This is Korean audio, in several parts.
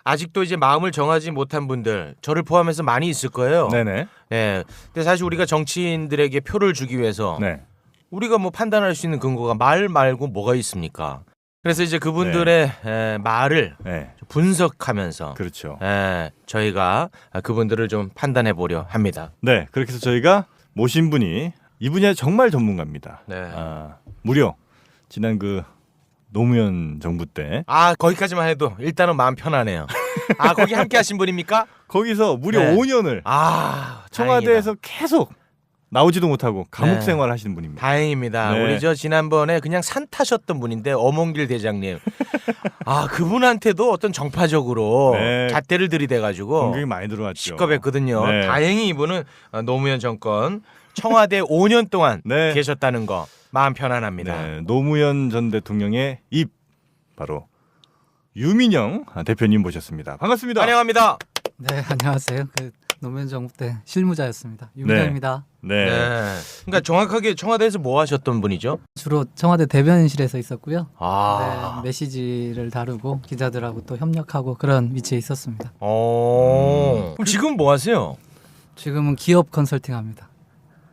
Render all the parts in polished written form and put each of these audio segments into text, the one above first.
아직도 이제 마음을 정하지 못한 분들 저를 포함해서 많이 있을 거예요. 네네. 네. 근데 사실 우리가 정치인들에게 표를 주기 위해서 네. 우리가 뭐 판단할 수 있는 근거가 말 말고 뭐가 있습니까? 그래서 이제 그분들의 말을 네. 분석하면서 그렇죠. 저희가 그분들을 좀 판단해 보려 합니다. 네. 그렇게 해서 저희가 모신 분이 이분이 정말 전문가입니다. 네. 무려 지난 그 노무현 정부 때 거기까지만 해도 일단은 마음 편하네요. 거기 함께 하신 분입니까? 거기서 무려 네. 5년을 청와대에서 계속 나오지도 못하고 감옥 생활 하시는 분입니다. 다행입니다. 네. 우리 저 지난번에 그냥 산 타셨던 분인데 어몽길 대장님. 그분한테도 어떤 정파적으로 네. 잣대를 들이대가지고 공격이 많이 들어왔죠. 시끄럽거든요. 네. 다행히 이분은 노무현 정권 청와대 5년 동안 네. 계셨다는 거 마음 편안합니다. 네. 노무현 전 대통령의 입 바로 유민영 대표님 모셨습니다. 반갑습니다. 환영합니다. 네, 안녕하세요. 노무현 정부 때 실무자였습니다. 유민영입니다. 네. 그러니까 정확하게 청와대에서 뭐 하셨던 분이죠? 주로 청와대 대변인실에서 있었고요. 아. 네, 메시지를 다루고 기자들하고 또 협력하고 그런 위치에 있었습니다. 그럼 지금 뭐 하세요? 지금은 기업 컨설팅합니다.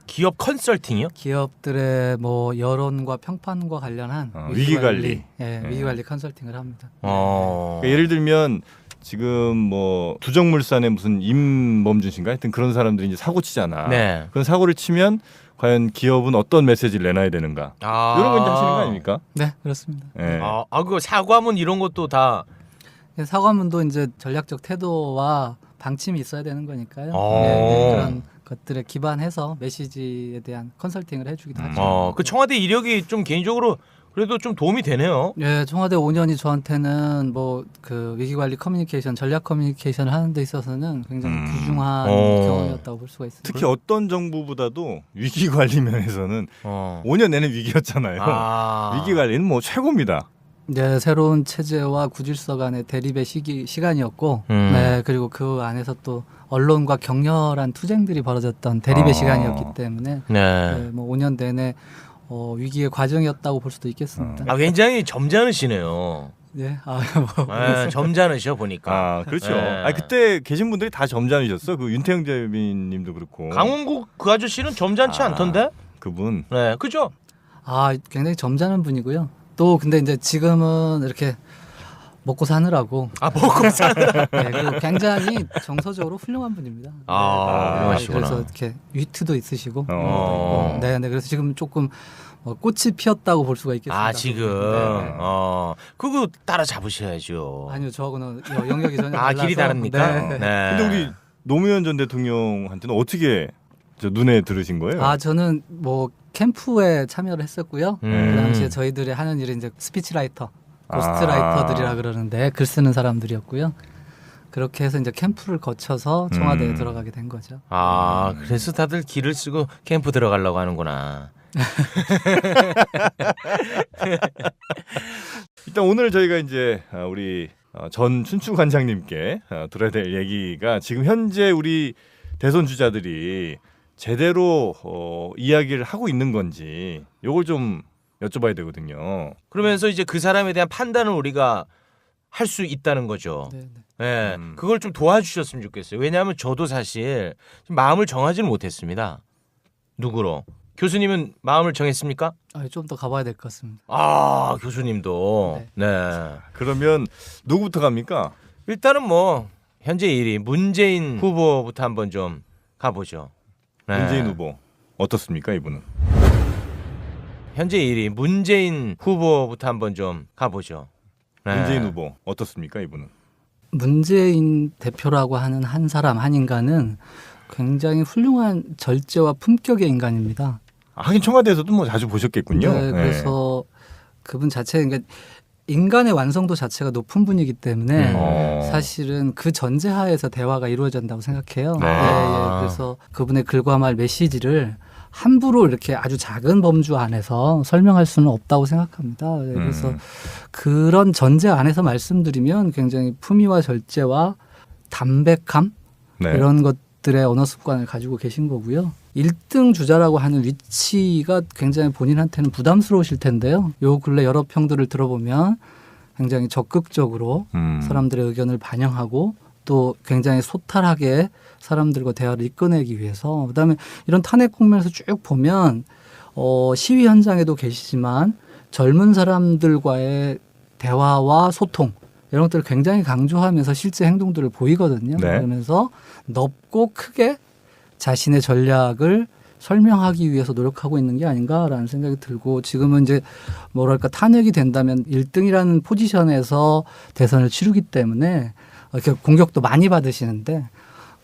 기업 컨설팅이요? 기업들의 뭐 여론과 평판과 관련한 위기관리. 위기관리 컨설팅을 합니다. 그러니까 예를 들면 지금 뭐 두정물산의 무슨 임범준 씨인가 하여튼 그런 사람들이 이제 사고 치잖아. 네. 그런 사고를 치면 과연 기업은 어떤 메시지를 내놔야 되는가? 이런 거 이제 하시는 거 아닙니까? 네, 그렇습니다. 네. 그 사과문 이런 것도 다 사과문도 이제 전략적 태도와 방침이 있어야 되는 거니까요. 그런 것들에 기반해서 메시지에 대한 컨설팅을 해주기도 하죠. 그 청와대 이력이 좀 개인적으로 그래도 좀 도움이 되네요. 네, 청와대 5년이 저한테는 뭐 그 위기관리 커뮤니케이션, 전략 커뮤니케이션을 하는 데 있어서는 굉장히 귀중한 경험이었다고 볼 수가 있습니다. 특히 어떤 정부보다도 위기 관리 면에서는 5년 내내 위기였잖아요. 위기 관리는 뭐 최고입니다. 네, 새로운 체제와 구질서 간의 대립의 시간이었고, 네, 그리고 그 안에서 또 언론과 격렬한 투쟁들이 벌어졌던 대립의 시간이었기 때문에 뭐 5년 내내 위기의 과정이었다고 볼 수도 있겠습니다. 굉장히 점잖으시네요. 네, 점잖으셔 보니까. 그렇죠. 그때 계신 분들이 다 점잖으셨어. 그 윤태영 대변인님도 그렇고. 강원국 그 아저씨는 점잖지 않던데? 그분. 네, 그죠? 굉장히 점잖은 분이고요. 또 근데 이제 지금은 이렇게 먹고 사느라고. 먹고 사느라. 네, 그리고 굉장히 정서적으로 훌륭한 분입니다. 훌륭하시구나. 그래서 이렇게 위트도 있으시고. 네, 그래서 지금 조금 꽃이 피었다고 볼 수가 있겠습니다. 지금. 그거 따라 잡으셔야죠. 아니요, 저하고는 영역이 전혀 달라서. 길이 다릅니까? 네. 근데 우리 노무현 전 대통령한테는 어떻게 눈에 들으신 거예요? 저는 뭐 캠프에 참여를 했었고요. 그 당시에 저희들이 하는 일은 이제 스피치라이터, 고스트라이터들이라 그러는데 글 쓰는 사람들이었고요. 그렇게 해서 이제 캠프를 거쳐서 청와대에 들어가게 된 거죠. 그래서 다들 길을 쓰고 캠프 들어가려고 하는구나. 일단 오늘 저희가 이제 우리 전 춘추관장님께 들어야 될 얘기가 지금 현재 우리 대선 주자들이 제대로 이야기를 하고 있는 건지 요걸 좀 여쭤봐야 되거든요. 그러면서 이제 그 사람에 대한 판단을 우리가 할 수 있다는 거죠. 네, 그걸 좀 도와주셨으면 좋겠어요. 왜냐하면 저도 사실 마음을 정하지는 못했습니다. 누구로? 교수님은 마음을 정했습니까? 좀 더 가봐야 될 것 같습니다. 교수님도. 네. 그러면 누구부터 갑니까? 일단은 뭐 현재 1위 문재인 후보부터 한번 좀 가보죠. 문재인 후보 어떻습니까, 이분은? 현재 1위 문재인 후보부터 한번 좀 가보죠. 문재인 후보 어떻습니까, 이분은? 문재인 대표라고 하는 한 사람, 한 인간은 굉장히 훌륭한 절제와 품격의 인간입니다. 하긴 청와대에서도 뭐 자주 보셨겠군요. 네, 그래서 그분 자체, 그러니까 인간의 완성도 자체가 높은 분이기 때문에 사실은 그 전제하에서 대화가 이루어진다고 생각해요. 그래서 그분의 글과 말 메시지를 함부로 이렇게 아주 작은 범주 안에서 설명할 수는 없다고 생각합니다. 그래서 그런 전제 안에서 말씀드리면 굉장히 품위와 절제와 담백함 이런 것들의 언어 습관을 가지고 계신 거고요. 1등 주자라고 하는 위치가 굉장히 본인한테는 부담스러우실 텐데요. 요 근래 여러 평들을 들어보면 굉장히 적극적으로 사람들의 의견을 반영하고 또 굉장히 소탈하게 사람들과 대화를 이끌어내기 위해서 그다음에 이런 탄핵 국면에서 쭉 보면 시위 현장에도 계시지만 젊은 사람들과의 대화와 소통 이런 것들을 굉장히 강조하면서 실제 행동들을 보이거든요. 네. 그러면서 넓고 크게 자신의 전략을 설명하기 위해서 노력하고 있는 게 아닌가라는 생각이 들고 지금은 이제 뭐랄까 탄핵이 된다면 1등이라는 포지션에서 대선을 치르기 때문에 이렇게 공격도 많이 받으시는데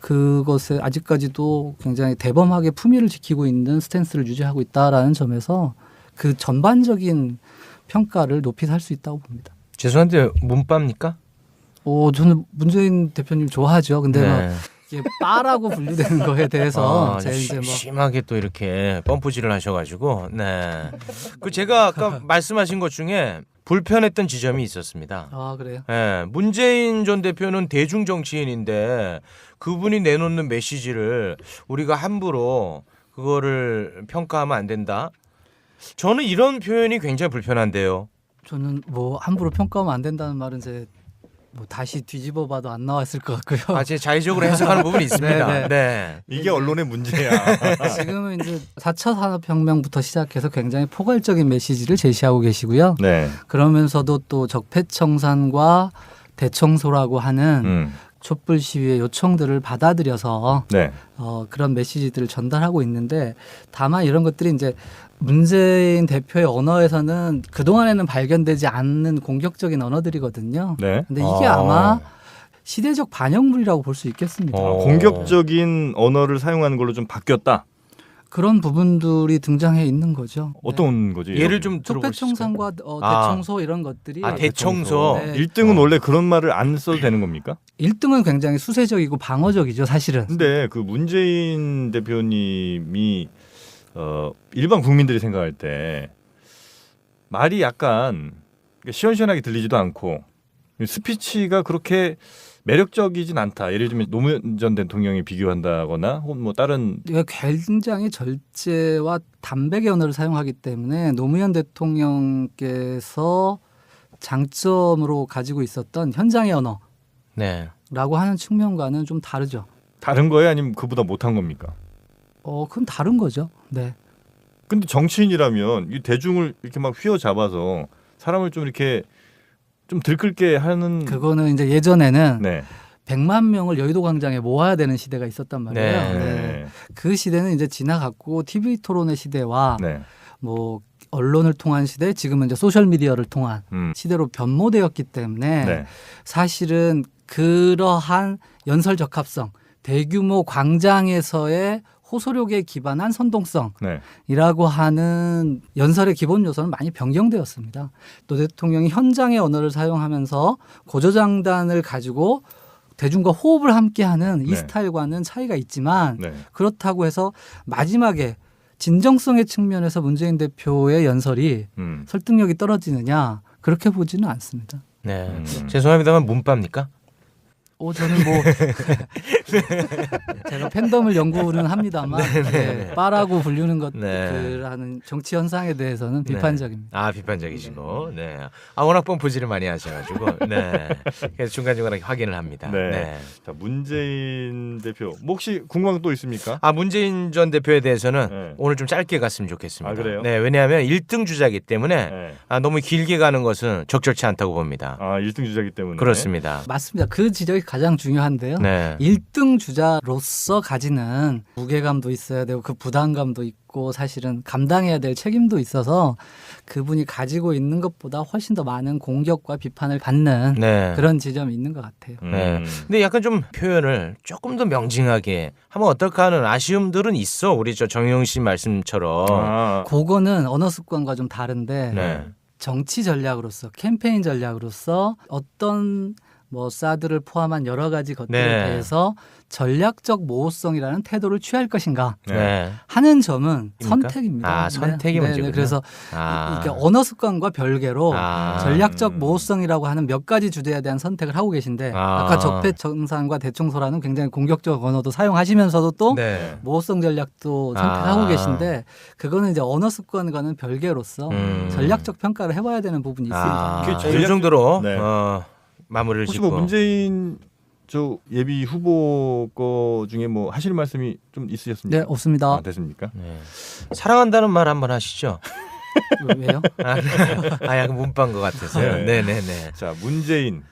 그것에 아직까지도 굉장히 대범하게 품위를 지키고 있는 스탠스를 유지하고 있다라는 점에서 그 전반적인 평가를 높이 살 수 있다고 봅니다. 죄송한데 문빠입니까? 저는 문재인 대표님 좋아하죠. 근데 네. 이게 빠라고 분류되는 거에 대해서 제가 이제 뭐 심하게 또 이렇게 펌프질을 하셔가지고 네. 그 제가 아까 말씀하신 것 중에 불편했던 지점이 있었습니다. 아 그래요? 네. 문재인 전 대표는 대중 정치인인데 그분이 내놓는 메시지를 우리가 함부로 그거를 평가하면 안 된다. 저는 이런 표현이 굉장히 불편한데요. 저는 뭐 함부로 평가하면 안 된다는 말은 이제 뭐 다시 뒤집어봐도 안 나왔을 것 같고요. 제 자의적으로 해석하는 부분이 있습니다. 네, 네. 이게 언론의 문제야. 지금은 이제 4차 산업혁명부터 시작해서 굉장히 포괄적인 메시지를 제시하고 계시고요. 네. 그러면서도 또 적폐청산과 대청소라고 하는 촛불 시위의 요청들을 받아들여서 네. 그런 메시지들을 전달하고 있는데 다만 이런 것들이 이제 문재인 대표의 언어에서는 그동안에는 발견되지 않는 공격적인 언어들이거든요. 네. 근데 이게 아마 시대적 반영물이라고 볼 수 있겠습니다. 공격적인 언어를 사용하는 걸로 좀 바뀌었다. 그런 부분들이 등장해 있는 거죠. 어떤 거지? 예를 좀 들어볼 수 있을까요? 촉배청산과 대청소 이런 것들이 대청소. 네. 1등은 원래 그런 말을 안 써도 되는 겁니까? 1등은 굉장히 수세적이고 방어적이죠, 사실은. 근데 그 문재인 대표님이 일반 국민들이 생각할 때 말이 약간 시원시원하게 들리지도 않고 스피치가 그렇게 매력적이진 않다. 예를 들면 노무현 전 대통령이 비교한다거나 혹은 뭐 다른 굉장히 절제와 담백의 언어를 사용하기 때문에 노무현 대통령께서 장점으로 가지고 있었던 현장의 언어라고 네. 하는 측면과는 좀 다르죠. 다른 거예요? 아니면 그보다 못한 겁니까? 그건 다른 거죠. 네. 근데 정치인이라면 이 대중을 이렇게 막 휘어잡아서 사람을 좀 이렇게 좀 들끓게 하는 그거는 이제 예전에는 네. 100만 명을 여의도 광장에 모아야 되는 시대가 있었단 말이에요. 네. 네. 그 시대는 이제 지나갔고 TV 토론의 시대와 네. 뭐 언론을 통한 시대, 지금은 이제 소셜 미디어를 통한 시대로 변모되었기 때문에 네. 사실은 그러한 연설 적합성, 대규모 광장에서의 호소력에 기반한 선동성이라고 네. 하는 연설의 기본 요소는 많이 변경되었습니다. 또 대통령이 현장의 언어를 사용하면서 고조장단을 가지고 대중과 호흡을 함께하는 이 네. 스타일과는 차이가 있지만 네. 그렇다고 해서 마지막에 진정성의 측면에서 문재인 대표의 연설이 설득력이 떨어지느냐 그렇게 보지는 않습니다. 네. 죄송합니다만 문빠입니까? 저는 뭐 제가 팬덤을 연구는 합니다만 네, 빠라고 불리는 것들하는 정치 현상에 대해서는 비판적입니다. 비판적이시고, 네. 워낙 펌프질을 많이 하셔가지고, 네. 그래서 중간중간에 확인을 합니다. 네. 네. 자, 문재인 대표 뭐 혹시 궁금한 거 또 있습니까? 문재인 전 대표에 대해서는 네. 오늘 좀 짧게 갔으면 좋겠습니다. 그래요? 네, 왜냐하면 1등 주자이기 때문에 네. 너무 길게 가는 것은 적절치 않다고 봅니다. 1등 주자이기 때문에 그렇습니다. 맞습니다. 그 지적이 가장 중요한데요. 네. 1등 주자로서 가지는 무게감도 있어야 되고 그 부담감도 있고 사실은 감당해야 될 책임도 있어서 그분이 가지고 있는 것보다 훨씬 더 많은 공격과 비판을 받는 네. 그런 지점이 있는 것 같아요. 네. 근데 약간 좀 표현을 조금 더 명징하게 하면 어떨까 하는 아쉬움들은 있어. 우리 정영 씨 말씀처럼. 그거는 언어 습관과 좀 다른데 네. 정치 전략으로서 캠페인 전략으로서 어떤 뭐 사드를 포함한 여러 가지 것들에 네. 대해서 전략적 모호성이라는 태도를 취할 것인가 네. 하는 점은 입니까? 선택입니다. 아, 선택이 문제군요. 그래서 아. 이게 언어 습관과 별개로 아. 전략적 모호성이라고 하는 몇 가지 주제에 대한 선택을 하고 계신데 아. 아까 적폐청산과 대청소라는 굉장히 공격적 언어도 사용하시면서도 또 네. 모호성 전략도 선택하고 계신데 그거는 이제 언어 습관과는 별개로서 전략적 평가를 해봐야 되는 부분이 있습니다. 그게 자, 이 정도로 네. 마무리를 혹시 짓고. 뭐 문재인 저 예비 후보 거 중에 뭐 하실 말씀이 좀 있으셨습니까? 네, 없습니다. 아, 됐습니까? 네. 사랑한다는 말 한번 하시죠. 왜요? 아, 약간 문pan 것 같아서요. 네. 네네네. 자, 문재인.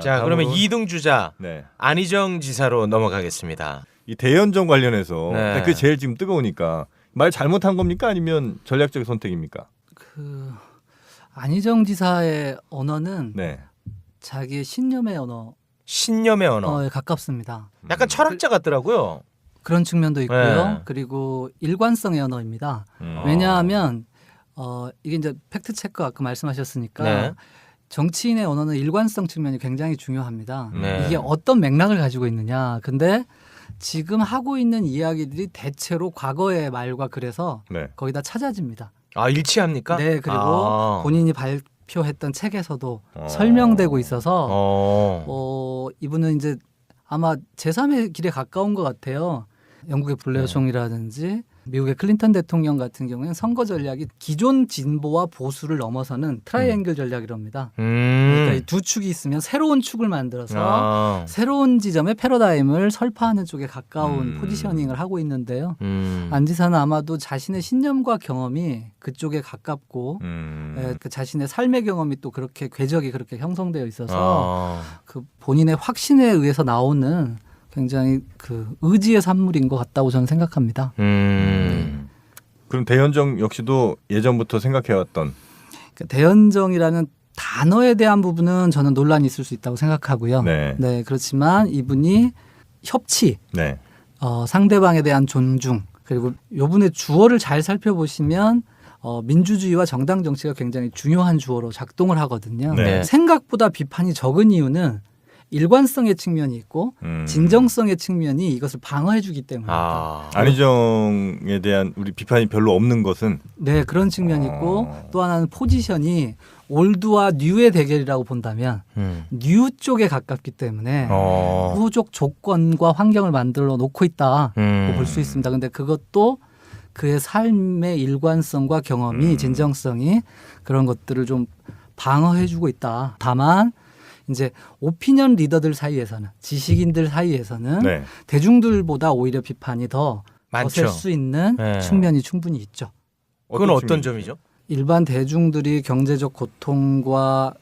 자, 그러면 다음으로- 2등 주자 네. 안희정 지사로 넘어가겠습니다. 이 대연정 관련해서 네. 그게 제일 지금 뜨거우니까 말 잘못한 겁니까 아니면 전략적 선택입니까? 안희정 지사의 언어는 네. 자기의 신념의 언어에 신념의 언어. 가깝습니다. 약간 철학자 같더라고요. 그런 측면도 있고요. 네. 그리고 일관성의 언어입니다. 음. 왜냐하면 이게 이제 팩트 체크 아까 말씀하셨으니까 네. 정치인의 언어는 일관성 측면이 굉장히 중요합니다. 네. 이게 어떤 맥락을 가지고 있느냐. 근데 지금 하고 있는 이야기들이 대체로 과거의 말과 그래서 네. 거의 다 찾아집니다. 아, 일치합니까? 네, 그리고 아. 본인이 발표했던 책에서도 설명되고 있어서 이분은 이제 아마 제3의 길에 가까운 것 같아요. 영국의 블레어 총리라든지 미국의 클린턴 대통령 같은 경우에는 선거 전략이 기존 진보와 보수를 넘어서는 트라이앵글 전략이랍니다. 그러니까 이 두 축이 있으면 새로운 축을 만들어서 새로운 지점의 패러다임을 설파하는 쪽에 가까운 포지셔닝을 하고 있는데요. 안 지사는 아마도 자신의 신념과 경험이 그쪽에 가깝고 그 자신의 삶의 경험이 또 그렇게 궤적이 그렇게 형성되어 있어서 그 본인의 확신에 의해서 나오는 굉장히 그 의지의 산물인 것 같다고 저는 생각합니다. 그럼 대연정 역시도 예전부터 생각해왔던 그러니까 대연정이라는 단어에 대한 부분은 저는 논란이 있을 수 있다고 생각하고요. 네. 그렇지만 이분이 협치, 네. 상대방에 대한 존중, 그리고 요분의 주어를 잘 살펴보시면 민주주의와 정당 정치가 굉장히 중요한 주어로 작동을 하거든요. 네. 생각보다 비판이 적은 이유는 일관성의 측면이 있고 진정성의 측면이 이것을 방어해주기 때문입니다. 안희정에 대한 우리 비판이 별로 없는 것은 네, 그런 측면이 있고 또 하나는 포지션이 올드와 뉴의 대결이라고 본다면 뉴 쪽에 가깝기 때문에 후족 조건과 환경을 만들어 놓고 있다고 볼 수 있습니다. 근데 그것도 그의 삶의 일관성과 경험이 진정성이 그런 것들을 좀 방어해주고 있다. 다만 이제 오피니언 리더들 사이에서는 지식인들 사이에서는 네. 대중들보다 오히려 비판이 더 많죠. 거셀 수 있는 네. 측면이 충분히 있죠. 그건 어떤 측면이죠? 점이죠? 일반 대중들이 경제적 고통과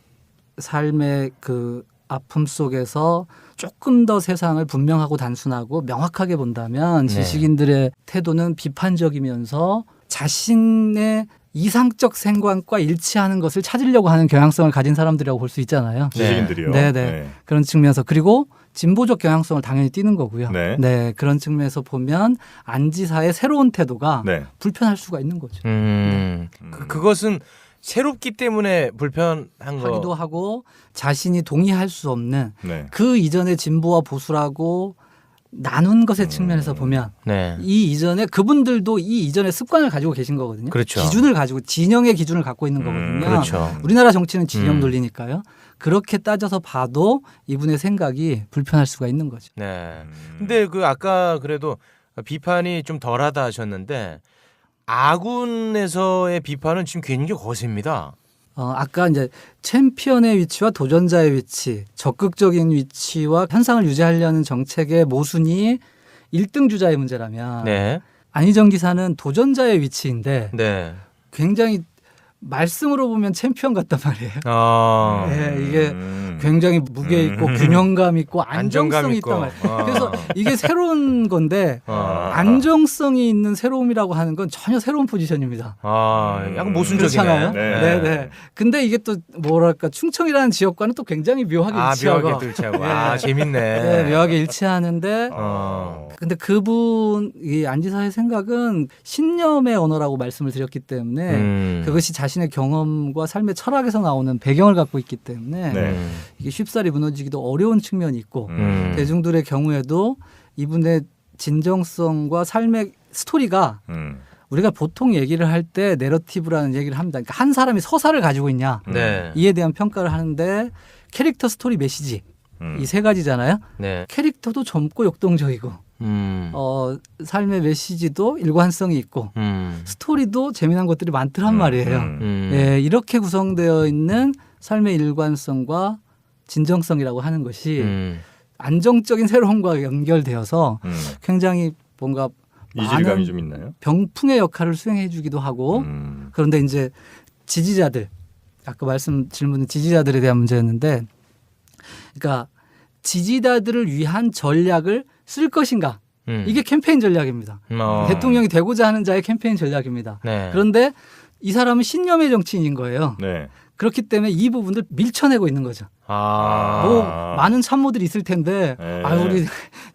삶의 그 아픔 속에서 조금 더 세상을 분명하고 단순하고 명확하게 본다면 네. 지식인들의 태도는 비판적이면서 자신의 이상적 생각과 일치하는 것을 찾으려고 하는 경향성을 가진 사람들이라고 볼 수 있잖아요. 지식인들이요. 네. 그런 측면에서 그리고 진보적 경향성을 당연히 띠는 거고요. 네. 그런 측면에서 보면 안 지사의 새로운 태도가 네. 불편할 수가 있는 거죠. 그것은 새롭기 때문에 불편한 하기도 거. 하고 자신이 동의할 수 없는 네. 그 이전의 진보와 보수라고 나눈 것의 측면에서 보면 네. 이 이전에 그분들도 이 이전의 습관을 가지고 계신 거거든요. 그렇죠. 기준을 가지고 진영의 기준을 갖고 있는 거거든요. 그렇죠. 우리나라 정치는 진영 논리니까요. 그렇게 따져서 봐도 이분의 생각이 불편할 수가 있는 거죠. 네. 근데 그 아까 그래도 비판이 좀 덜하다 하셨는데 아군에서의 비판은 지금 굉장히 거셉니다. 아까 이제 챔피언의 위치와 도전자의 위치, 적극적인 위치와 현상을 유지하려는 정책의 모순이 1등 주자의 문제라면 네. 안희정 기사는 도전자의 위치인데 네. 굉장히 말씀으로 보면 챔피언 같단 말이에요. 네, 이게 굉장히 무게 있고 균형감 있고 안정성이 있단 말이에요. 그래서 이게 새로운 건데 안정성이 있는 새로움이라고 하는 건 전혀 새로운 포지션입니다. 약간 모순적이네요. 그렇잖아요. 네. 네. 근데 이게 또 뭐랄까 충청이라는 지역과는 또 굉장히 묘하게 일치하고. 묘하게 일치하고. 재밌네. 네, 묘하게 일치하는데 근데 그분 이 안지사의 생각은 신념의 언어라고 말씀을 드렸기 때문에 그것이 자신의 자신의 경험과 삶의 철학에서 나오는 배경을 갖고 있기 때문에 네. 이게 쉽사리 무너지기도 어려운 측면이 있고 대중들의 경우에도 이분의 진정성과 삶의 스토리가 우리가 보통 얘기를 할 때 내러티브라는 얘기를 합니다. 그러니까 한 사람이 서사를 가지고 있냐 네. 이에 대한 평가를 하는데 캐릭터, 스토리, 메시지 이 세 가지잖아요. 네. 캐릭터도 젊고 역동적이고 삶의 메시지도 일관성이 있고 스토리도 재미난 것들이 많더란 말이에요. 예, 이렇게 구성되어 있는 삶의 일관성과 진정성이라고 하는 것이 안정적인 새로움과 연결되어서 굉장히 뭔가 이질감이 많은 좀 있나요? 병풍의 역할을 수행해 주기도 하고 그런데 이제 지지자들 아까 질문은 지지자들에 대한 문제였는데 그러니까 지지자들을 위한 전략을 쓸 것인가 이게 캠페인 전략입니다. 대통령이 되고자 하는 자의 캠페인 전략입니다. 네. 그런데 이 사람은 신념의 정치인인 거예요. 네. 그렇기 때문에 이 부분들 밀쳐내고 있는 거죠. 뭐 많은 참모들이 있을 텐데 우리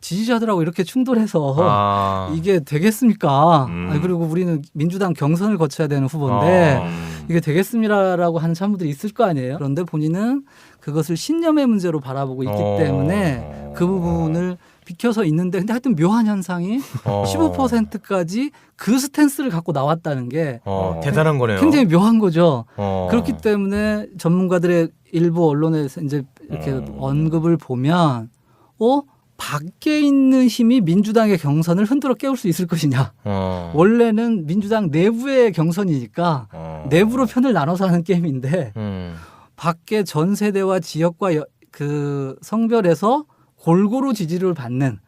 지지자들하고 이렇게 충돌해서 이게 되겠습니까? 그리고 우리는 민주당 경선을 거쳐야 되는 후보인데 이게 되겠습니다라고 하는 참모들이 있을 거 아니에요. 그런데 본인은 그것을 신념의 문제로 바라보고 있기 때문에 그 부분을 비켜서 있는데 근데 하여튼 묘한 현상이 15%까지 그 스탠스를 갖고 나왔다는 게 대단한 거네요. 굉장히 묘한 거죠. 그렇기 때문에 전문가들의 일부 언론에서 이제 이렇게 언급을 보면 밖에 있는 힘이 민주당의 경선을 흔들어 깨울 수 있을 것이냐. 원래는 민주당 내부의 경선이니까 내부로 편을 나눠서 하는 게임인데 밖에 전 세대와 지역과 그 성별에서 골고루 지지를 받는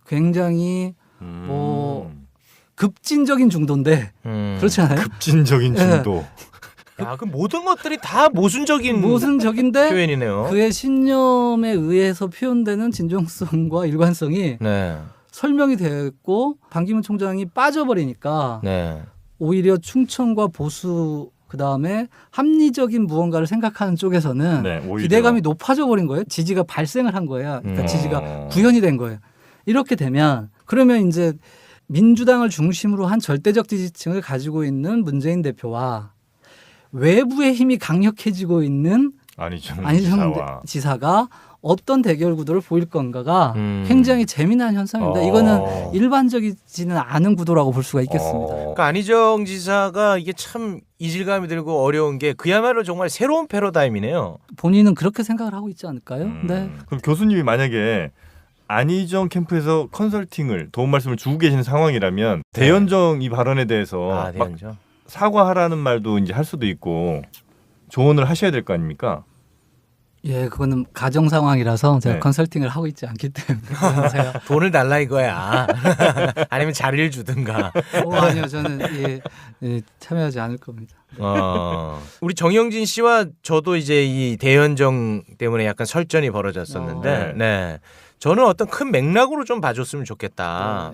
굉장히 급진적인 중도인데 그렇지 않아요? 급진적인 중도. 야, 그 모든 것들이 다 모순적인 표현이네요. 그의 신념에 의해서 표현되는 진정성과 일관성이 설명이 됐고 반기문 총장이 빠져버리니까 오히려 충청과 보수 그다음에 합리적인 무언가를 생각하는 쪽에서는 기대감이 높아져 버린 거예요. 지지가 발생을 한 거예요. 그러니까 지지가 구현이 된 거예요. 이렇게 되면 그러면 이제 민주당을 중심으로 한 절대적 지지층을 가지고 있는 문재인 대표와 외부의 힘이 강력해지고 있는 안희정 지사가 어떤 대결 구도를 보일 건가가 굉장히 재미난 현상입니다. 이거는 일반적이지는 않은 구도라고 볼 수가 있겠습니다. 그러니까 안희정 지사가 이게 참 이질감이 들고 어려운 게 그야말로 정말 새로운 패러다임이네요. 본인은 그렇게 생각을 하고 있지 않을까요? 네. 그럼 교수님이 만약에 안희정 캠프에서 컨설팅을 도움 말씀을 주고 계시는 상황이라면 대연정 이 발언에 대해서 막 사과하라는 말도 이제 할 수도 있고 조언을 하셔야 될 거 아닙니까? 예, 그거는 가정 상황이라서 제가 컨설팅을 하고 있지 않기 때문에 제가 돈을 달라 이거야. 아니면 자리를 주든가. 아니요, 저는 참여하지 않을 겁니다. 우리 정영진 씨와 저도 이제 이 대연정 때문에 약간 설전이 벌어졌었는데, 저는 어떤 큰 맥락으로 좀 봐줬으면 좋겠다.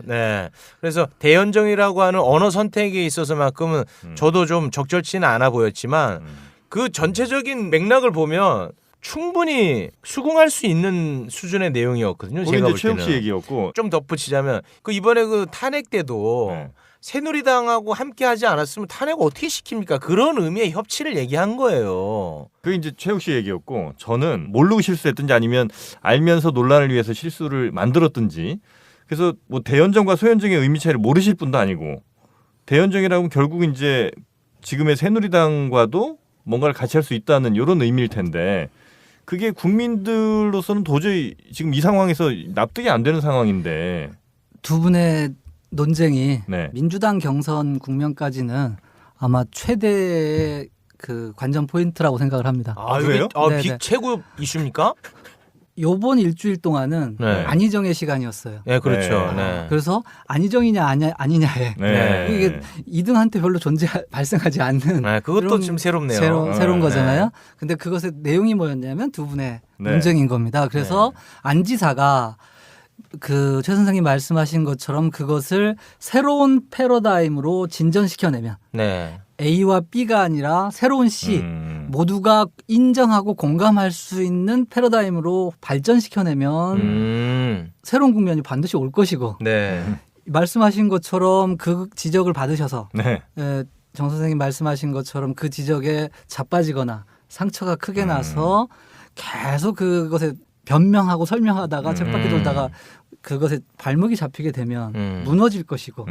그래서 대연정이라고 하는 언어 선택에 있어서만큼은 저도 좀 적절치는 않아 보였지만 그 전체적인 맥락을 보면 충분히 수긍할 수 있는 수준의 내용이었거든요. 제가 볼 때는. 최욱 씨 얘기였고 좀 덧붙이자면 그 이번에 그 탄핵 때도 새누리당하고 함께하지 않았으면 탄핵 어떻게 시킵니까? 그런 의미의 협치를 얘기한 거예요. 그게 이제 최욱 씨 얘기였고 저는 모르고 실수했든지 아니면 알면서 논란을 위해서 실수를 만들었든지 그래서 뭐 대연정과 소연정의 의미 차이를 모르실 분도 아니고 대연정이라면 결국 이제 지금의 새누리당과도 뭔가를 같이 할 수 있다는 이런 의미일 텐데 그게 국민들로서는 도저히 지금 이 상황에서 납득이 안 되는 상황인데 두 분의 논쟁이 민주당 경선 국면까지는 아마 최대의 그 관전 포인트라고 생각을 합니다. 그래요? 최고 이슈입니까? 요번 일주일 동안은 안희정의 시간이었어요. 네, 그렇죠. 그래서 안희정이냐 아니냐에 이게 2등한테 별로 발생하지 않는 그것도 좀 새롭네요. 새로운 거잖아요. 근데 그것의 내용이 뭐였냐면 두 분의 논쟁인 겁니다. 그래서 안 지사가 그 최 선생님 말씀하신 것처럼 그것을 새로운 패러다임으로 진전시켜내면 A와 B가 아니라 새로운 C 모두가 인정하고 공감할 수 있는 패러다임으로 발전시켜내면 새로운 국면이 반드시 올 것이고 말씀하신 것처럼 그 지적을 받으셔서 정 선생님 말씀하신 것처럼 그 지적에 자빠지거나 상처가 크게 나서 계속 그것에 변명하고 설명하다가 쳇바퀴 돌다가 그것에 발목이 잡히게 되면 무너질 것이고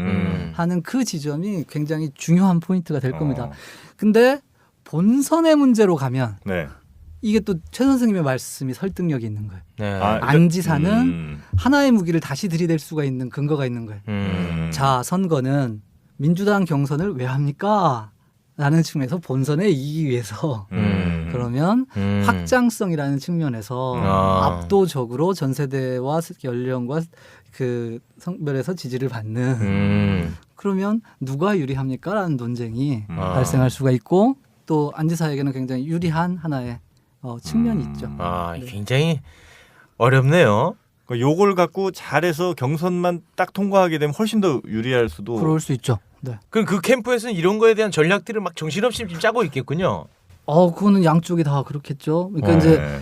하는 그 지점이 굉장히 중요한 포인트가 될 겁니다. 근데 본선의 문제로 가면 네. 이게 또 최 선생님의 말씀이 설득력이 있는 거예요. 네. 안지사는 하나의 무기를 다시 들이댈 수가 있는 근거가 있는 거예요. 자, 선거는 민주당 경선을 왜 합니까? 라는 측면에서 본선에 이기기 위해서 그러면 확장성이라는 측면에서 압도적으로 전 세대와 연령과 그 성별에서 지지를 받는 그러면 누가 유리합니까? 라는 논쟁이 발생할 수가 있고 또 안지사에게는 굉장히 유리한 하나의 측면이 있죠. 네. 굉장히 어렵네요. 요걸 갖고 잘해서 경선만 딱 통과하게 되면 훨씬 더 유리할 수도. 그럴 수 있죠. 네. 그럼 그 캠프에서는 이런 거에 대한 전략들을 막 정신없이 지금 짜고 있겠군요. 그거는 양쪽이 다 그렇겠죠. 그러니까 이제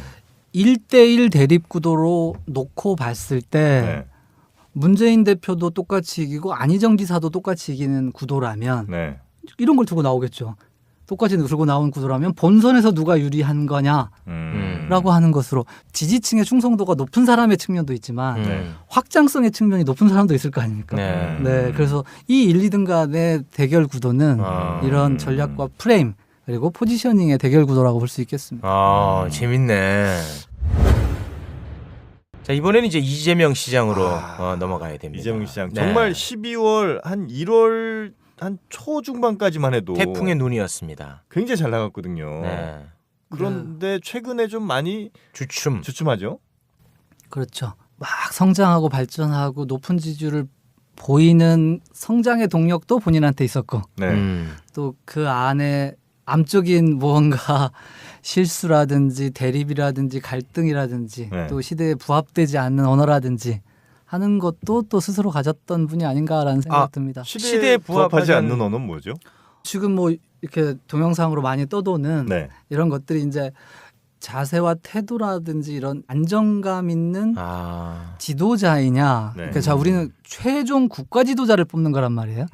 1대1 대립 구도로 놓고 봤을 때 문재인 대표도 똑같이 이기고 안희정 지사도 똑같이 이기는 구도라면 이런 걸 두고 나오겠죠. 똑같이 들고 나온 구도라면 본선에서 누가 유리한 거냐라고 하는 것으로 지지층의 충성도가 높은 사람의 측면도 있지만 확장성의 측면이 높은 사람도 있을 거 아닙니까? 네, 그래서 이 1, 2등 간의 대결 구도는 이런 전략과 프레임 그리고 포지셔닝의 대결 구도라고 볼 수 있겠습니다. 재밌네. 자, 이번에는 이제 이재명 시장으로 넘어가야 됩니다. 이재명 시장 정말 12월 한 1월 한 초중반까지만 해도 태풍의 눈이었습니다. 굉장히 잘 나갔거든요. 네. 그런데 최근에 좀 많이 주춤하죠. 그렇죠. 막 성장하고 발전하고 높은 지지율을 보이는 성장의 동력도 본인한테 있었고 또 그 안에 암적인 무언가 실수라든지 대립이라든지 갈등이라든지 또 시대에 부합되지 않는 언어라든지 하는 것도 또 스스로 가졌던 분이 아닌가라는 생각이 듭니다. 시대에 부합하지 않는 언어는 뭐죠? 지금 뭐 이렇게 동영상으로 많이 떠도는 이런 것들이 이제 자세와 태도라든지 이런 안정감 있는 지도자이냐. 그러니까 자, 우리는 최종 국가 지도자를 뽑는 거란 말이에요.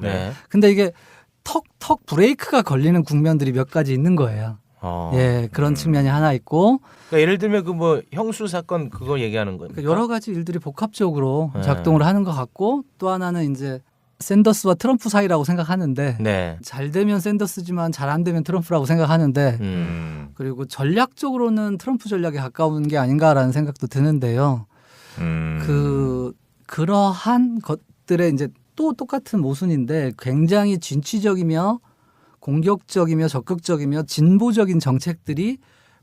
근데 이게 턱턱 브레이크가 걸리는 국면들이 몇 가지 있는 거예요. 그런 측면이 하나 있고. 그러니까 예를 들면 그 뭐 형수 사건 그거 얘기하는 거예요. 그러니까 여러 가지 일들이 복합적으로 작동을 하는 것 같고 또 하나는 이제 샌더스와 트럼프 사이라고 생각하는데 잘 되면 샌더스지만 잘 안 되면 트럼프라고 생각하는데 그리고 전략적으로는 트럼프 전략에 가까운 게 아닌가라는 생각도 드는데요. 그러한 것들의 이제 또 똑같은 모순인데 굉장히 진취적이며 공격적이며 적극적이며 진보적인 정책들이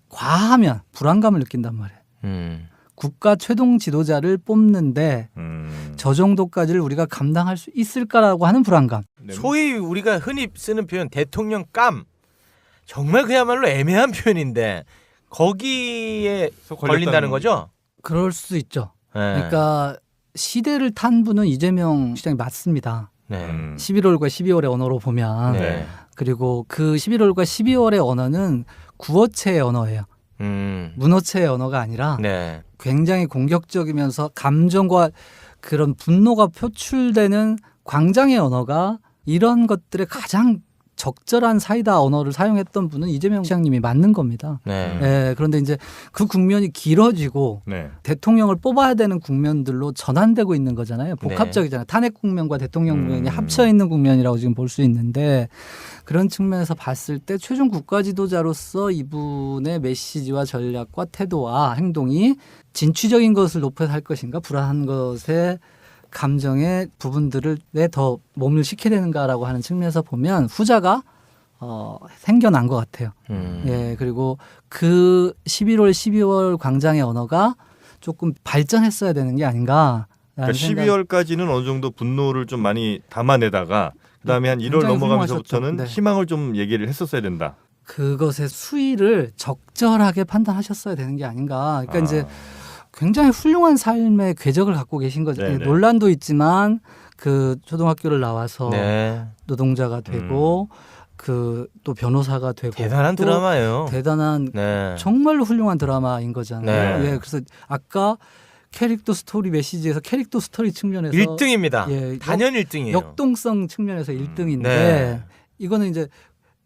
과하면 불안감을 느낀단 말이에요. 국가 최종 지도자를 뽑는데 저 정도까지를 우리가 감당할 수 있을까라고 하는 불안감. 소위 우리가 흔히 쓰는 표현 대통령 감. 정말 그야말로 애매한 표현인데 거기에 걸린다는 거죠? 그럴 수 있죠. 그러니까 시대를 탄 분은 이재명 시장이 맞습니다. 11월과 12월의 언어로 보면 그리고 그 11월과 12월의 언어는 구어체의 언어예요. 문어체의 언어가 아니라 굉장히 공격적이면서 감정과 그런 분노가 표출되는 광장의 언어가 이런 것들에 가장 적절한 사이다 언어를 사용했던 분은 이재명 시장님이 맞는 겁니다. 그런데 이제 그 국면이 길어지고 대통령을 뽑아야 되는 국면들로 전환되고 있는 거잖아요. 복합적이잖아요. 탄핵 국면과 대통령 국면이 합쳐 있는 국면이라고 지금 볼 수 있는데 그런 측면에서 봤을 때 최종 국가 지도자로서 이분의 메시지와 전략과 태도와 행동이 진취적인 것을 높여 할 것인가 불안한 것에 감정의 부분들을 왜 더 몸을 식게 되는가라고 하는 측면에서 보면 후자가 생겨난 것 같아요. 그리고 그 11월, 12월 광장의 언어가 조금 발전했어야 되는 게 아닌가. 그러니까 12월까지는 어느 정도 분노를 좀 많이 담아내다가 그다음에 한 1월 넘어가면서부터는 희망을 좀 얘기를 했었어야 된다. 그것의 수위를 적절하게 판단하셨어야 되는 게 아닌가. 그러니까 이제 굉장히 훌륭한 삶의 궤적을 갖고 계신 거죠. 논란도 있지만 그 초등학교를 나와서 노동자가 되고 그 또 변호사가 되고 대단한 드라마예요. 대단한 정말로 훌륭한 드라마인 거잖아요. 그래서 아까 캐릭터 스토리 메시지에서 캐릭터 스토리 측면에서 1등입니다. 단연 1등이에요. 역동성 측면에서 1등인데 이거는 이제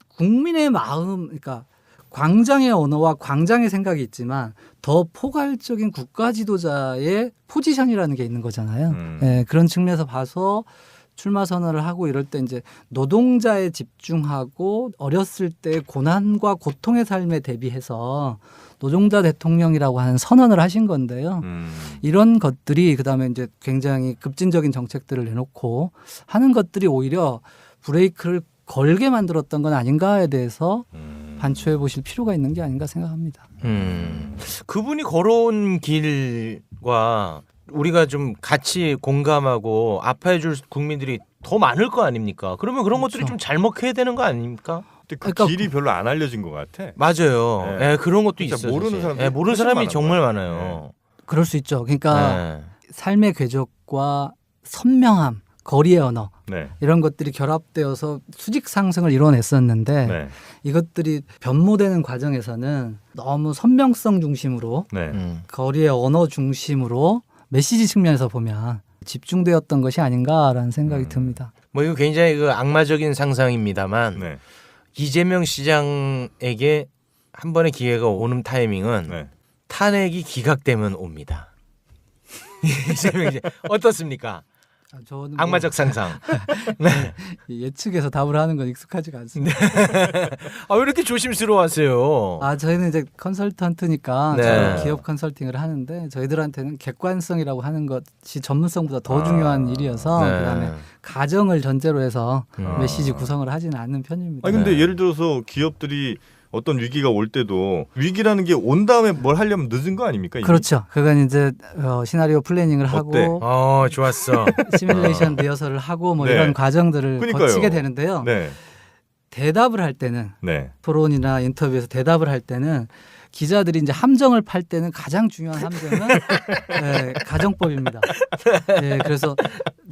국민의 마음, 그러니까 광장의 언어와 광장의 생각이 있지만 더 포괄적인 국가 지도자의 포지션이라는 게 있는 거잖아요. 예, 그런 측면에서 봐서 출마 선언을 하고 이럴 때 이제 노동자에 집중하고 어렸을 때 고난과 고통의 삶에 대비해서 노동자 대통령이라고 하는 선언을 하신 건데요. 이런 것들이 그다음에 이제 굉장히 급진적인 정책들을 내놓고 하는 것들이 오히려 브레이크를 걸게 만들었던 건 아닌가에 대해서 반추해 보실 필요가 있는 게 아닌가 생각합니다. 그분이 걸어온 길과 우리가 좀 같이 공감하고 아파해줄 국민들이 더 많을 거 아닙니까? 그러면 그런 것들이 좀 잘 먹혀야 되는 거 아닙니까? 근데 그 그러니까 길이 별로 안 알려진 것 같아. 맞아요. 네. 예, 그런 것도 진짜 있어요. 모르는 사실. 사람들이 예, 모르는 훨씬 사람이 많은 정말 거야. 많아요. 그럴 수 있죠. 그러니까 네. 삶의 궤적과 선명함, 거리의 언어 네. 이런 것들이 결합되어서 수직 상승을 이뤄냈었는데 네. 이것들이 변모되는 과정에서는 너무 선명성 중심으로 네. 거리의 언어 중심으로 메시지 측면에서 보면 집중되었던 것이 아닌가라는 생각이 듭니다. 뭐 이거 굉장히 그 악마적인 상상입니다만 네. 이재명 시장에게 한 번의 기회가 오는 타이밍은 네. 탄핵이 기각되면 옵니다. 이재명 시장 어떻습니까? 저는 악마적 상상. 네. 예측해서 답을 하는 건 익숙하지가 않습니다. 아, 왜 이렇게 조심스러워하세요? 저희는 이제 컨설턴트니까 네. 저희 기업 컨설팅을 하는데 저희들한테는 객관성이라고 하는 것이 전문성보다 더 중요한 일이어서 네. 그다음에 가정을 전제로 해서 아. 메시지 구성을 하지는 않는 편입니다. 아니 근데 네. 예를 들어서 기업들이 어떤 위기가 올 때도 위기라는 게 온 다음에 뭘 하려면 늦은 거 아닙니까? 이미? 그렇죠. 그건 이제 시나리오 플래닝을 어때? 하고 좋았어. 시뮬레이션 리허설을 하고 뭐 네. 이런 과정들을 그러니까요. 거치게 되는데요. 네. 대답을 할 때는 네. 토론이나 인터뷰에서 대답을 할 때는 기자들이 이제 함정을 팔 때는 가장 중요한 함정은 네, 가정법입니다. 네, 그래서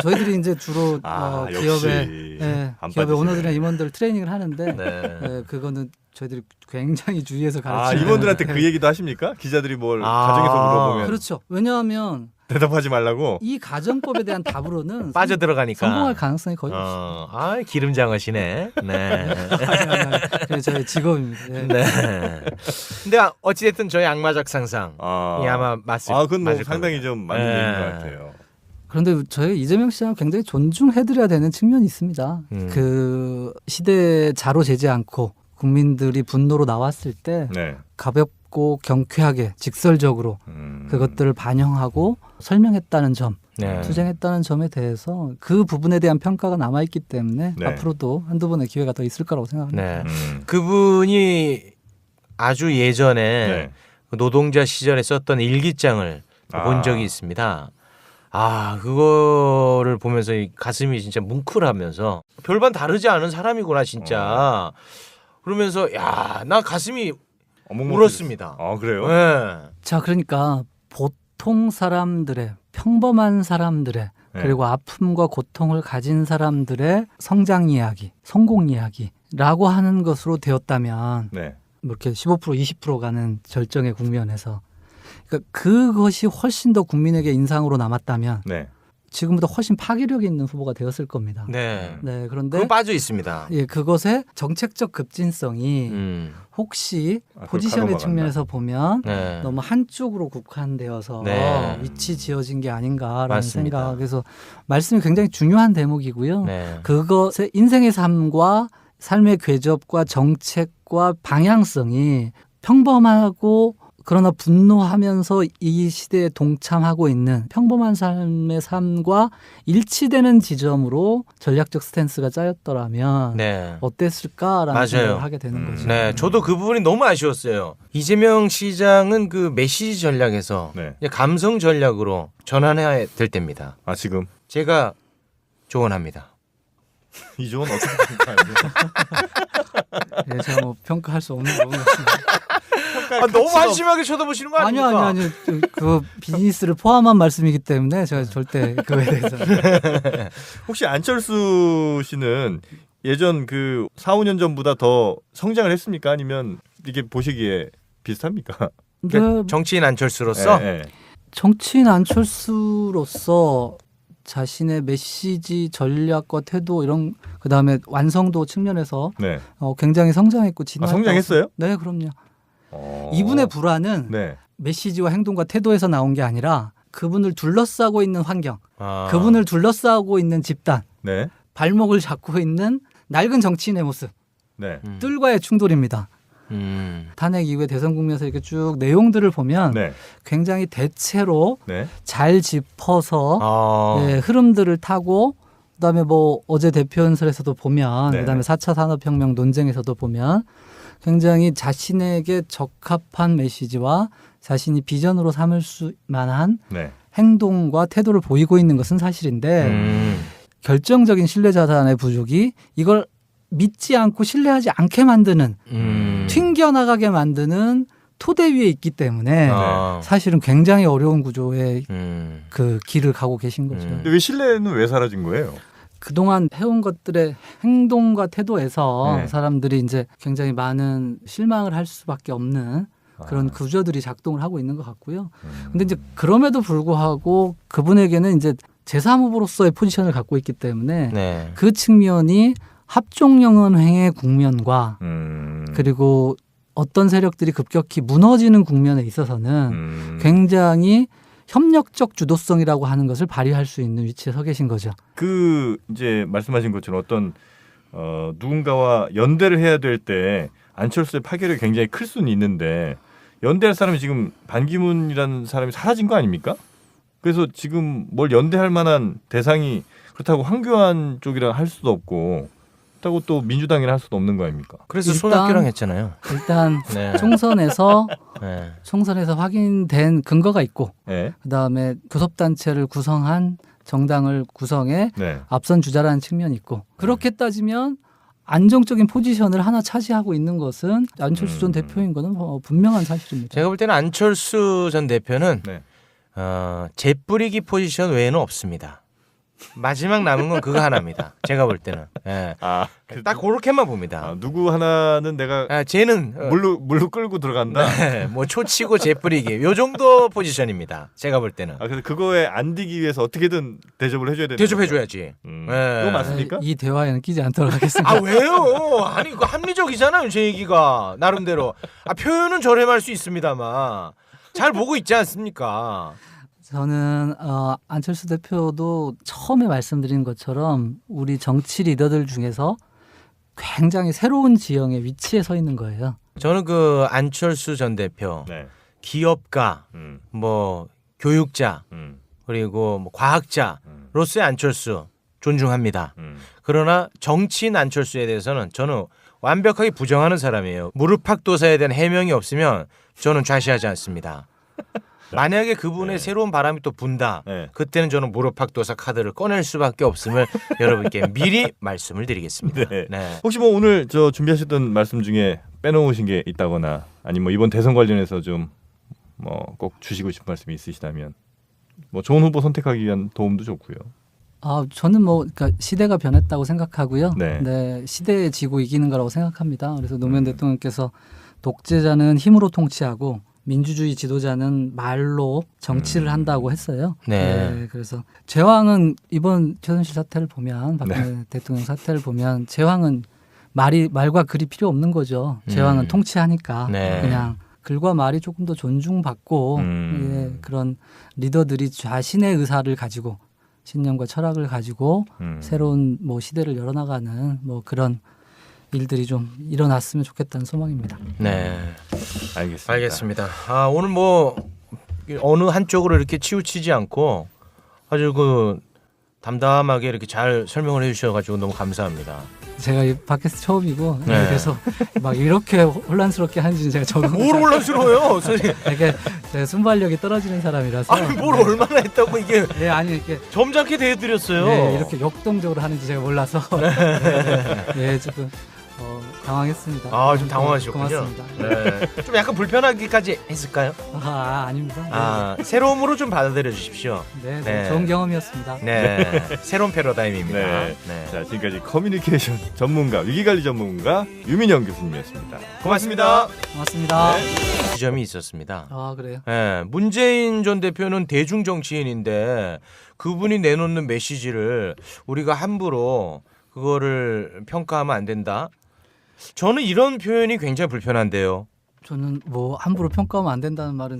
저희들이 이제 주로 기업의 안 기업의 빠지시네. 오너들이나 임원들 트레이닝을 하는데 네. 그거는 저희들이 굉장히 주의해서 가르치는. 임원들한테 그 얘기도 하십니까? 기자들이 뭘 가정에서 물어보면 그렇죠. 왜냐하면 대답하지 말라고. 이 가정법에 대한 답으로는 빠져 들어가니까. 성공할 가능성이 거의 없어요. 기름장어시네. 네. 그게 저희 직업입니다. 네. 네. 근데 어찌됐든 저희 악마적 상상이 아마 맞을 그건 뭐 맞을 상당히 겁니다. 좀 맞는 네. 얘기인 것 같아요. 그런데 저희 이재명 시장을 굉장히 존중해드려야 되는 측면이 있습니다. 그 시대에 자로재지 않고 국민들이 분노로 나왔을 때 네. 가볍고 경쾌하게 직설적으로 그것들을 반영하고 설명했다는 점, 네. 투쟁했다는 점에 대해서 그 부분에 대한 평가가 남아있기 때문에 네. 앞으로도 한두 번의 기회가 더 있을 거라고 생각합니다. 네. 그분이 아주 예전에 네. 노동자 시절에 썼던 일기장을 본 적이 있습니다. 그거를 보면서 이 가슴이 진짜 뭉클하면서 별반 다르지 않은 사람이구나 진짜. 그러면서 나 가슴이 울었습니다. 그래요? 네. 자, 그러니까 보통 사람들의 평범한 사람들의 네. 그리고 아픔과 고통을 가진 사람들의 성장 이야기, 성공 이야기라고 하는 것으로 되었다면 네. 뭐 이렇게 15% 20% 가는 절정의 국면에서 그러니까 그것이 훨씬 더 국민에게 인상으로 남았다면 네. 지금보다 훨씬 파괴력 있는 후보가 되었을 겁니다. 네. 네, 그런데 그거 빠져 있습니다. 그것의 정책적 급진성이 혹시 그걸 포지션의 가로막았나? 측면에서 보면 네. 너무 한쪽으로 국한되어서 네. 위치 지어진 게 아닌가라는 맞습니다. 생각. 그래서 말씀이 굉장히 중요한 대목이고요. 네. 그것의 인생의 삶과 삶의 궤적과 정책과 방향성이 평범하고 그러나 분노하면서 이 시대에 동참하고 있는 평범한 삶의 삶과 일치되는 지점으로 전략적 스탠스가 짜였더라면 네. 어땠을까라는 맞아요. 생각을 하게 되는 거죠. 네, 저도 그 부분이 너무 아쉬웠어요. 이재명 시장은 그 메시지 전략에서 네. 이제 감성 전략으로 전환해야 될 때입니다. 지금 제가 조언합니다. 이 조언 어떻게 평가하세요? 네, 제가 뭐 평가할 수 없는 부분 같습니다. 너무 한심하게 쳐다보시는 거 아닙니까? 아니요. 그 비즈니스를 포함한 말씀이기 때문에 제가 절대 그거에 대해서 혹시 안철수 씨는 예전 그 4, 5년 전보다 더 성장을 했습니까? 아니면 이게 보시기에 비슷합니까? 그 정치인 안철수로서 네. 정치인 안철수로서 자신의 메시지 전략과 태도 이런 그다음에 완성도 측면에서 네. 굉장히 성장했고 진화했다고. 성장했어요? 네, 그럼요. 이분의 불화는 네. 메시지와 행동과 태도에서 나온 게 아니라 그분을 둘러싸고 있는 환경, 아. 그분을 둘러싸고 있는 집단, 네. 발목을 잡고 있는 낡은 정치인의 모습, 네. 들과의 충돌입니다. 탄핵 이후에 대선 국면에서 이렇게 쭉 내용들을 보면 네. 굉장히 대체로 네. 잘 짚어서 아. 예, 흐름들을 타고 그다음에 뭐 어제 대표 연설에서도 보면 네. 그다음에 4차 산업혁명 논쟁에서도 보면 굉장히 자신에게 적합한 메시지와 자신이 비전으로 삼을 수 만한 네. 행동과 태도를 보이고 있는 것은 사실인데 결정적인 신뢰 자산의 부족이 이걸 믿지 않고 신뢰하지 않게 만드는 튕겨나가게 만드는 토대 위에 있기 때문에 아. 사실은 굉장히 어려운 구조의 그 길을 가고 계신 거죠. 근데 왜 신뢰는 왜 사라진 거예요? 그동안 해온 것들의 행동과 태도에서 네. 사람들이 이제 굉장히 많은 실망을 할 수밖에 없는 그런 구조들이 작동을 하고 있는 것 같고요. 근데 이제 그럼에도 불구하고 그분에게는 이제 제3후보로서의 포지션을 갖고 있기 때문에 네. 그 측면이 합종영언행의 국면과 그리고 어떤 세력들이 급격히 무너지는 국면에 있어서는 굉장히 협력적 주도성이라고 하는 것을 발휘할 수 있는 위치에 서 계신 거죠. 그 이제 말씀하신 것처럼 어떤 누군가와 연대를 해야 될 때 안철수의 파괴력이 굉장히 클 수는 있는데 연대할 사람이 지금 반기문이라는 사람이 사라진 거 아닙니까? 그래서 지금 뭘 연대할 만한 대상이 그렇다고 황교안 쪽이랑 할 수도 없고 그렇다고 또 민주당이랑 할 수도 없는 거 아닙니까? 그래서 일단- 손학규랑 했잖아요. 일단 네. 총선에서 네. 확인된 근거가 있고 네. 그다음에 교섭단체를 구성한 정당을 구성해 네. 앞선 주자라는 측면이 있고 그렇게 따지면 안정적인 포지션을 하나 차지하고 있는 것은 안철수 전 대표인 거는 분명한 사실입니다. 제가 볼 때는 안철수 전 대표는 네. 재뿌리기 포지션 외에는 없습니다. 마지막 남은 건 그거 하나입니다. 제가 볼 때는. 예. 딱 그렇게만 봅니다. 누구 하나는 내가 쟤는 물로 끌고 들어간다. 네, 뭐 초치고 재뿌리기 요 정도 포지션입니다. 제가 볼 때는. 그래서 그거에 안 뒤기 위해서 어떻게든 대접을 해줘야 되는 대접해줘야지. 예. 그거 맞습니까? 이 대화에는 끼지 않도록 하겠습니다. 아 왜요? 아니 이거 합리적이잖아요 제 얘기가 나름대로. 표현은 저렴할 수 있습니다만 잘 보고 있지 않습니까? 저는 안철수 대표도 처음에 말씀드린 것처럼 우리 정치 리더들 중에서 굉장히 새로운 지형에 위치해 서 있는 거예요. 저는 그 안철수 전 대표 네. 기업가, 뭐 교육자 그리고 뭐 과학자로서의 안철수 존중합니다. 그러나 정치인 안철수에 대해서는 저는 완벽하게 부정하는 사람이에요. 무릎팍도사에 대한 해명이 없으면 저는 좌시하지 않습니다. 만약에 그분의 새로운 바람이 또 분다. 네. 그때는 저는 무릎팍도사 카드를 꺼낼 수밖에 없음을 여러분께 미리 말씀을 드리겠습니다. 네. 네. 혹시 뭐 오늘 저 준비하셨던 말씀 중에 빼놓으신 게 있다거나 아니면 뭐 이번 대선 관련해서 좀 뭐 꼭 주시고 싶은 말씀이 있으시다면 뭐 좋은 후보 선택하기 위한 도움도 좋고요. 저는 뭐 그러니까 시대가 변했다고 생각하고요. 네. 네, 시대에 지고 이기는 거라고 생각합니다. 그래서 노무현 대통령께서 독재자는 힘으로 통치하고 민주주의 지도자는 말로 정치를 한다고 했어요. 네. 그래서 제왕은 이번 최순실 사태를 보면 박근혜 대통령 사태를 보면 제왕은 말과 글이 필요 없는 거죠. 제왕은 통치하니까 네. 그냥 글과 말이 조금 더 존중받고 그런 리더들이 자신의 의사를 가지고 신념과 철학을 가지고 새로운 뭐 시대를 열어나가는 뭐 그런 일들이 좀 일어났으면 좋겠다는 소망입니다. 네. 알겠습니다. 알겠습니다. 오늘 뭐 어느 한쪽으로 이렇게 치우치지 않고 아주 그 담담하게 이렇게 잘 설명을 해주셔가지고 너무 감사합니다. 제가 이 팟캐스트 처음이고 네. 그래서 막 이렇게 혼란스럽게 하는지는 제가 적응. 뭘 혼란스러워요, 선생님? 이게 제가 순발력이 떨어지는 사람이라서. 아니 뭘 얼마나 했다고 이게 네, 아니 이렇게 점잖게 대해드렸어요. 네, 이렇게 역동적으로 하는지 제가 몰라서 네, 조금 당황했습니다. 좀 당황하셨군요. 고맙습니다. 네. 좀 약간 불편하기까지 했을까요? 아닙니다. 네. 새로움으로 좀 받아들여 주십시오. 네. 좋은 경험이었습니다. 네. 새로운 패러다임입니다. 네. 네. 자, 지금까지 커뮤니케이션 전문가, 위기관리 전문가 유민영 교수님이었습니다. 고맙습니다. 고맙습니다. 네. 지점이 있었습니다. 그래요? 네. 문재인 전 대표는 대중 정치인인데 그분이 내놓는 메시지를 우리가 함부로 그거를 평가하면 안 된다. 저는 이런 표현이 굉장히 불편한데요. 저는 뭐 함부로 평가하면 안 된다는 말은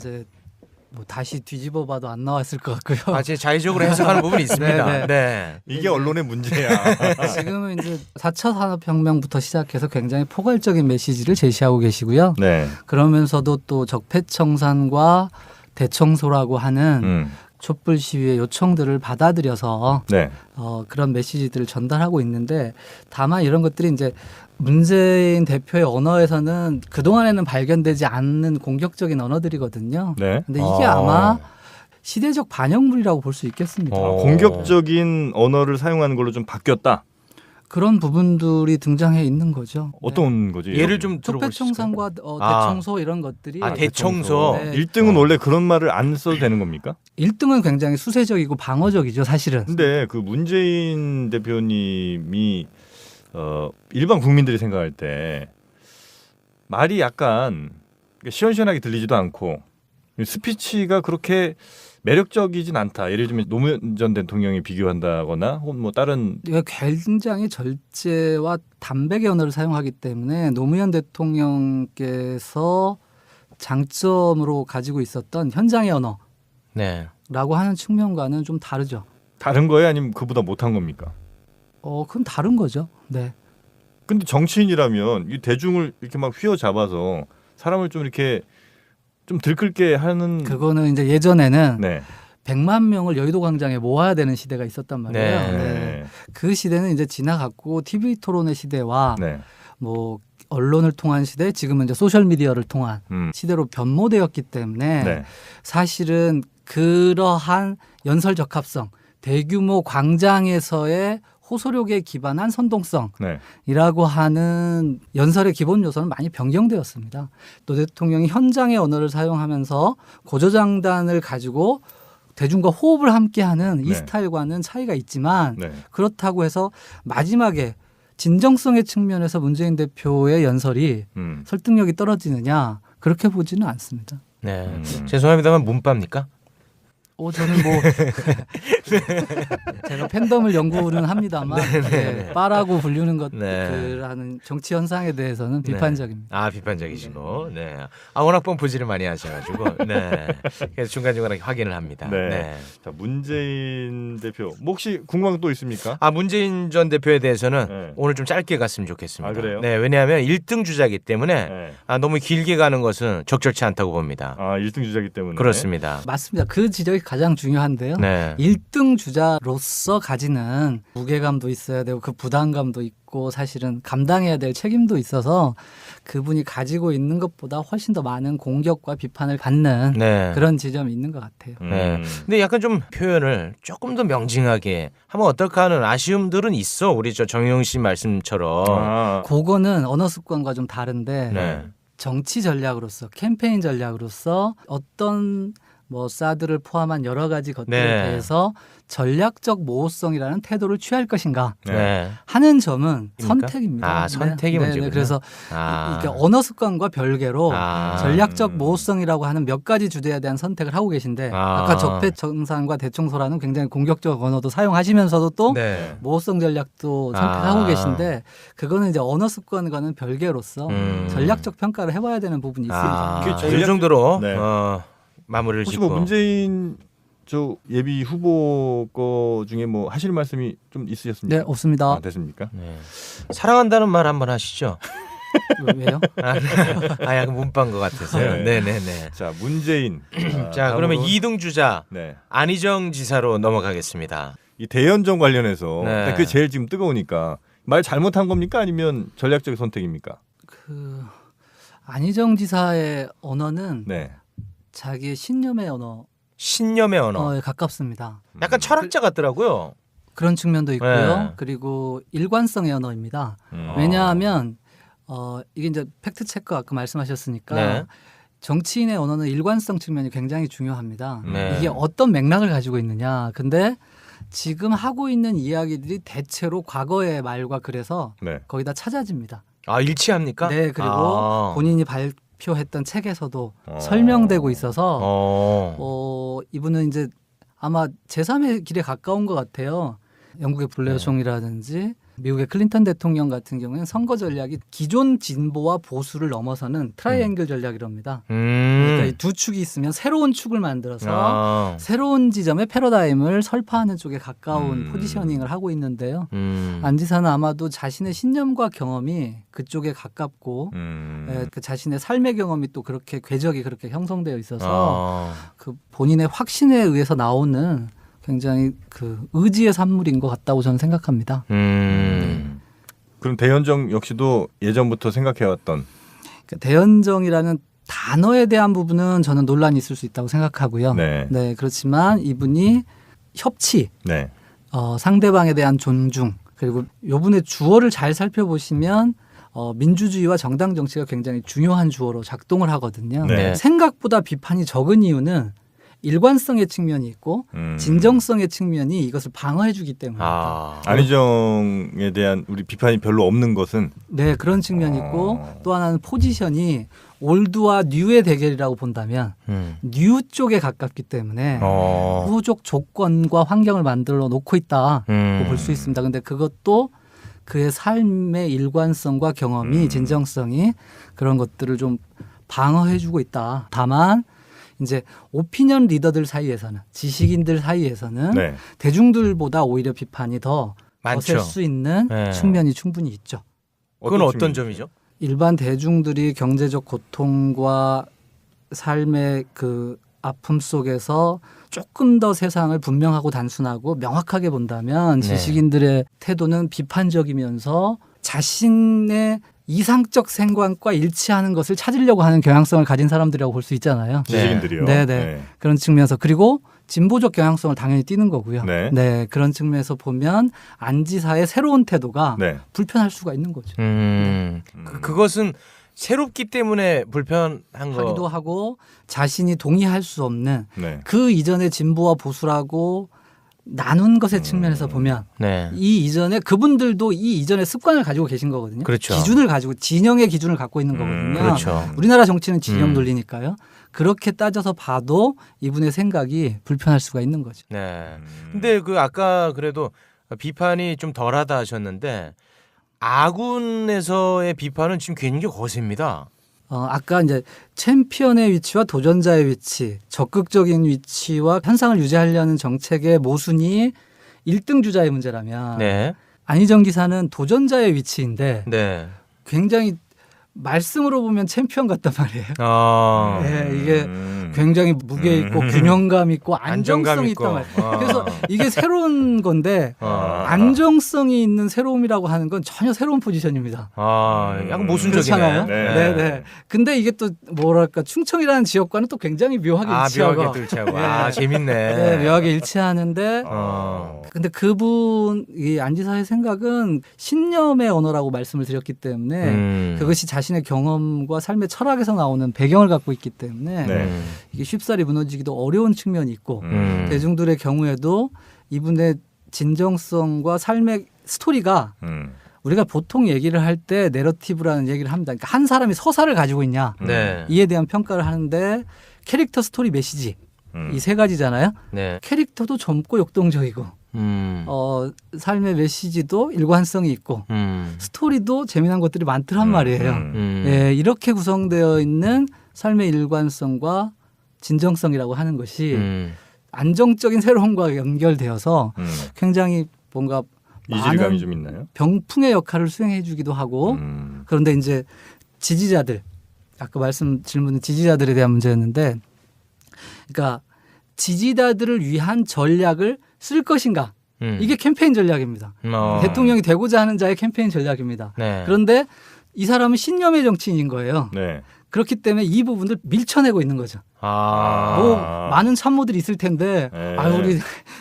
뭐 다시 뒤집어봐도 안 나왔을 것 같고요. 제 자의적으로 해석하는 부분이 있습니다. 네. 네. 이게 언론의 문제야. 지금은 이제 4차 산업혁명부터 시작해서 굉장히 포괄적인 메시지를 제시하고 계시고요. 네. 그러면서도 또 적폐청산과 대청소라고 하는 촛불 시위의 요청들을 받아들여서 네. 그런 메시지들을 전달하고 있는데 다만 이런 것들이 이제 문재인 대표의 언어에서는 그동안에는 발견되지 않는 공격적인 언어들이거든요. 네. 근데 이게 아마 시대적 반영물이라고 볼 수 있겠습니다. 공격적인 언어를 사용하는 걸로 좀 바뀌었다. 그런 부분들이 등장해 있는 거죠. 어떤 거지? 예를 좀 들어볼 수 있을까요? 촉배청산과 대청소 이런 것들이 대청소. 네. 1등은 원래 그런 말을 안 써도 되는 겁니까? 1등은 굉장히 수세적이고 방어적이죠, 사실은. 근데 그 문재인 대표님이 일반 국민들이 생각할 때 말이 약간 시원시원하게 들리지도 않고 스피치가 그렇게 매력적이진 않다. 예를 들면 노무현 전 대통령이 비교한다거나 혹은 뭐 다른 굉장히 절제와 담백의 언어를 사용하기 때문에 노무현 대통령께서 장점으로 가지고 있었던 현장의 언어라고 네. 하는 측면과는 좀 다르죠. 다른 거예요? 아니면 그보다 못한 겁니까? 그건 다른 거죠. 네. 근데 정치인이라면 이 대중을 이렇게 막 휘어잡아서 사람을 좀 이렇게 좀 들끓게 하는 그거는 이제 예전에는 네. 100만 명을 여의도 광장에 모아야 되는 시대가 있었단 말이에요. 네. 네. 그 시대는 이제 지나갔고 TV 토론의 시대와 네. 뭐 언론을 통한 시대, 지금은 이제 소셜 미디어를 통한 시대로 변모되었기 때문에 네. 사실은 그러한 연설 적합성, 대규모 광장에서의 호소력에 기반한 선동성이라고 네. 하는 연설의 기본 요소는 많이 변경되었습니다. 또 대통령이 현장의 언어를 사용하면서 고조장단을 가지고 대중과 호흡을 함께하는 이 네. 스타일과는 차이가 있지만 네. 그렇다고 해서 마지막에 진정성의 측면에서 문재인 대표의 연설이 설득력이 떨어지느냐 그렇게 보지는 않습니다. 네. 죄송합니다만 문빠입니까? 저는 뭐 제가 팬덤을 연구는 합니다만 네, 빠라고 불리는 것들하는 정치 현상에 대해서는 비판적입니다. 비판적이시고, 네. 워낙 뻔포지를 많이 하셔가지고, 네. 그래서 중간중간에 확인을 합니다. 네. 네. 자, 문재인 대표 뭐 혹시 궁금한 거 또 있습니까? 문재인 전 대표에 대해서는 네. 오늘 좀 짧게 갔으면 좋겠습니다. 그래요? 네, 왜냐하면 1등 주자이기 때문에 네. 너무 길게 가는 것은 적절치 않다고 봅니다. 1등 주자이기 때문에 그렇습니다. 맞습니다. 그 지적이 가장 중요한데요. 네. 1등 주자로서 가지는 무게감도 있어야 되고 그 부담감도 있고 사실은 감당해야 될 책임도 있어서 그분이 가지고 있는 것보다 훨씬 더 많은 공격과 비판을 받는 네. 그런 지점이 있는 것 같아요. 네. 근데 약간 좀 표현을 조금 더 명징하게 하면 어떨까 하는 아쉬움들은 있어. 우리 정영 씨 말씀처럼. 그거는 언어 습관과 좀 다른데 네. 정치 전략으로서 캠페인 전략으로서 어떤 뭐 사드를 포함한 여러 가지 것들에 네. 대해서 전략적 모호성이라는 태도를 취할 것인가 네. 하는 점은 입니까? 선택입니다. 선택이 네. 문제군요. 그래서 이렇게 언어 습관과 별개로 전략적 모호성이라고 하는 몇 가지 주제에 대한 선택을 하고 계신데 아까 적폐청산과 대청소라는 굉장히 공격적 언어도 사용하시면서도 또 네. 모호성 전략도 선택하고 계신데 그거는 이제 언어 습관과는 별개로서 전략적 평가를 해봐야 되는 부분이 있습니다. 이 정도로 네. 마무리를 혹시 짓고. 뭐 문재인 저 예비 후보 거 중에 뭐 하실 말씀이 좀 있으셨습니까? 네, 없습니다. 됐습니까? 네. 사랑한다는 말 한번 하시죠. 왜요? 약간 문빠인 것 같아서요. 네. 네네네. 자, 문재인. 자, 그러면 2등 주자 네. 안희정 지사로 넘어가겠습니다. 이 대연정 관련해서 네. 그게 제일 지금 뜨거우니까 말 잘못한 겁니까? 아니면 전략적 선택입니까? 안희정 지사의 언어는 네. 자기의 신념의 신념의 언어. 언어에 가깝습니다. 약간 철학자 같더라고요. 그런 측면도 있고요. 네. 그리고 일관성의 언어입니다. 왜냐하면 이게 이제 팩트 체크 아까 말씀하셨으니까 네. 정치인의 언어는 일관성 측면이 굉장히 중요합니다. 네. 이게 어떤 맥락을 가지고 있느냐. 근데 지금 하고 있는 이야기들이 대체로 과거의 말과 그래서 네. 거의 다 찾아집니다. 아 일치합니까? 네, 그리고 아. 본인이 발표했던 책에서도 설명되고 있어서 이분은 이제 아마 제3의 길에 가까운 것 같아요. 영국의 블레어 총리라든지 미국의 클린턴 대통령 같은 경우에는 선거 전략이 기존 진보와 보수를 넘어서는 트라이앵글 전략이랍니다. 그러니까 이 두 축이 있으면 새로운 축을 만들어서 새로운 지점의 패러다임을 설파하는 쪽에 가까운 포지셔닝을 하고 있는데요. 안 지사는 아마도 자신의 신념과 경험이 그쪽에 가깝고 그 자신의 삶의 경험이 또 그렇게 궤적이 그렇게 형성되어 있어서 그 본인의 확신에 의해서 나오는 굉장히 그 의지의 산물인 것 같다고 저는 생각합니다. 그럼 대연정 역시도 예전부터 생각해왔던 그러니까 대연정이라는 단어에 대한 부분은 저는 논란이 있을 수 있다고 생각하고요. 네. 그렇지만 이분이 협치, 네. 상대방에 대한 존중, 그리고 요분의 주어를 잘 살펴보시면 민주주의와 정당 정치가 굉장히 중요한 주어로 작동을 하거든요. 네. 생각보다 비판이 적은 이유는 일관성의 측면이 있고 진정성의 측면이 이것을 방어해주기 때문입니다. 안희정에 대한 우리 비판이 별로 없는 것은 네, 그런 측면이 있고 또 하나는 포지션이 올드와 뉴의 대결이라고 본다면 뉴 쪽에 가깝기 때문에 후속 조건과 환경을 만들어 놓고 있다고 볼 수 있습니다. 근데 그것도 그의 삶의 일관성과 경험이 진정성이 그런 것들을 좀 방어해주고 있다. 다만 이제 오피니언 리더들 사이에서는 지식인들 사이에서는 네. 대중들보다 오히려 비판이 더 거셀 수 있는 네. 측면이 충분히 있죠. 그건 어떤 점이죠? 일반 대중들이 경제적 고통과 삶의 그 아픔 속에서 조금 더 세상을 분명하고 단순하고 명확하게 본다면 네. 지식인들의 태도는 비판적이면서 자신의 이상적 생각과 일치하는 것을 찾으려고 하는 경향성을 가진 사람들이라고 볼 수 있잖아요. 지식인들이요. 네. 그런 측면에서 그리고 진보적 경향성을 당연히 띠는 거고요. 네. 그런 측면에서 보면 안 지사의 새로운 태도가 네. 불편할 수가 있는 거죠. 그것은 새롭기 때문에 불편한 거 하기도 하고 자신이 동의할 수 없는 네. 그 이전의 진보와 보수라고 나눈 것의 측면에서 보면 네. 이 이전에 그분들도 이 이전의 습관을 가지고 계신 거거든요. 그렇죠. 기준을 가지고 진영의 기준을 갖고 있는 거거든요. 그렇죠. 우리나라 정치는 진영 논리니까요. 그렇게 따져서 봐도 이분의 생각이 불편할 수가 있는 거죠. 네. 근데 그 아까 그래도 비판이 좀 덜하다 하셨는데 아군에서의 비판은 지금 굉장히 거셉니다. 아까 이제 챔피언의 위치와 도전자의 위치, 적극적인 위치와 현상을 유지하려는 정책의 모순이 1등 주자의 문제라면 네. 안희정 기사는 도전자의 위치인데 네. 굉장히 말씀으로 보면 챔피언 같단 말이에요. 네, 이게 굉장히 무게 있고 균형감 있고 안정성이 있단 말이에요. 그래서 이게 새로운 건데 안정성이 있는 새로움이라고 하는 건 전혀 새로운 포지션입니다. 약간 모순적이네요. 그렇잖아요. 네. 근데 이게 또 뭐랄까 충청이라는 지역과는 또 굉장히 묘하게 일치하고. 묘하게 일치하고. 재밌네. 네, 묘하게 일치하는데. 근데 그분 이 안지사의 생각은 신념의 언어라고 말씀을 드렸기 때문에 그것이 자신의 경험과 삶의 철학에서 나오는 배경을 갖고 있기 때문에 이게 쉽사리 무너지기도 어려운 측면이 있고 대중들의 경우에도 이분의 진정성과 삶의 스토리가 우리가 보통 얘기를 할 때 내러티브라는 얘기를 합니다. 그러니까 한 사람이 서사를 가지고 있냐 이에 대한 평가를 하는데 캐릭터, 스토리, 메시지 이 세 가지잖아요. 네. 캐릭터도 젊고 역동적이고 삶의 메시지도 일관성이 있고 스토리도 재미난 것들이 많더란 말이에요. 예, 이렇게 구성되어 있는 삶의 일관성과 진정성이라고 하는 것이 안정적인 새로움과 연결되어서 굉장히 뭔가 이질감이 좀 있나요? 병풍의 역할을 수행해 주기도 하고 그런데 이제 지지자들 아까 질문은 지지자들에 대한 문제였는데 그러니까 지지자들을 위한 전략을 쓸 것인가 이게 캠페인 전략입니다. 대통령이 되고자 하는 자의 캠페인 전략입니다. 네. 그런데 이 사람은 신념의 정치인인 거예요. 네. 그렇기 때문에 이 부분을 밀쳐내고 있는 거죠. 뭐 많은 참모들이 있을 텐데 우리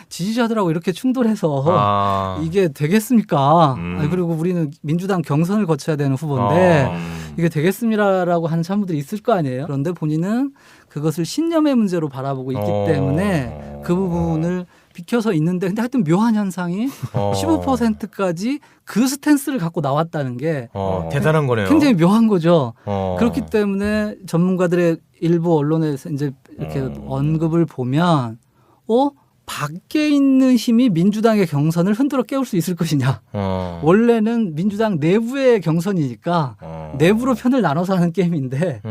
지지자들하고 이렇게 충돌해서 이게 되겠습니까? 그리고 우리는 민주당 경선을 거쳐야 되는 후보인데 이게 되겠습니다라고 하는 참모들이 있을 거 아니에요. 그런데 본인은 그것을 신념의 문제로 바라보고 있기 때문에 그 부분을 비켜서 있는데 근데 하여튼 묘한 현상이 15%까지 그 스탠스를 갖고 나왔다는 게 대단한 거네요. 굉장히 묘한 거죠. 그렇기 때문에 전문가들의 일부 언론에서 이제 이렇게 언급을 보면 밖에 있는 힘이 민주당의 경선을 흔들어 깨울 수 있을 것이냐. 원래는 민주당 내부의 경선이니까 내부로 편을 나눠서 하는 게임인데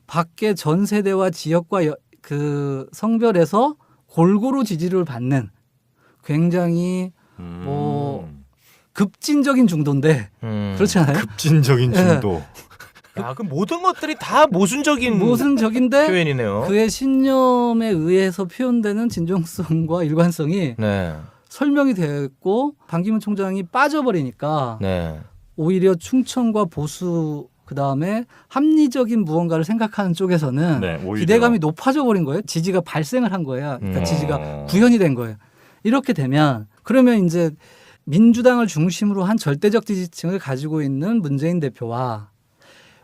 밖에 전 세대와 지역과 그 성별에서 골고루 지지를 받는 굉장히 급진적인 중도인데 그렇지 않아요? 급진적인 중도. 야, 그 모든 것들이 다 모순적인데 표현이네요. 그의 신념에 의해서 표현되는 진정성과 일관성이 설명이 됐고 반기문 총장이 빠져버리니까 오히려 충청과 보수 그다음에 합리적인 무언가를 생각하는 쪽에서는 기대감이 높아져 버린 거예요. 지지가 발생을 한 거예요. 그러니까 지지가 구현이 된 거예요. 이렇게 되면 그러면 이제 민주당을 중심으로 한 절대적 지지층을 가지고 있는 문재인 대표와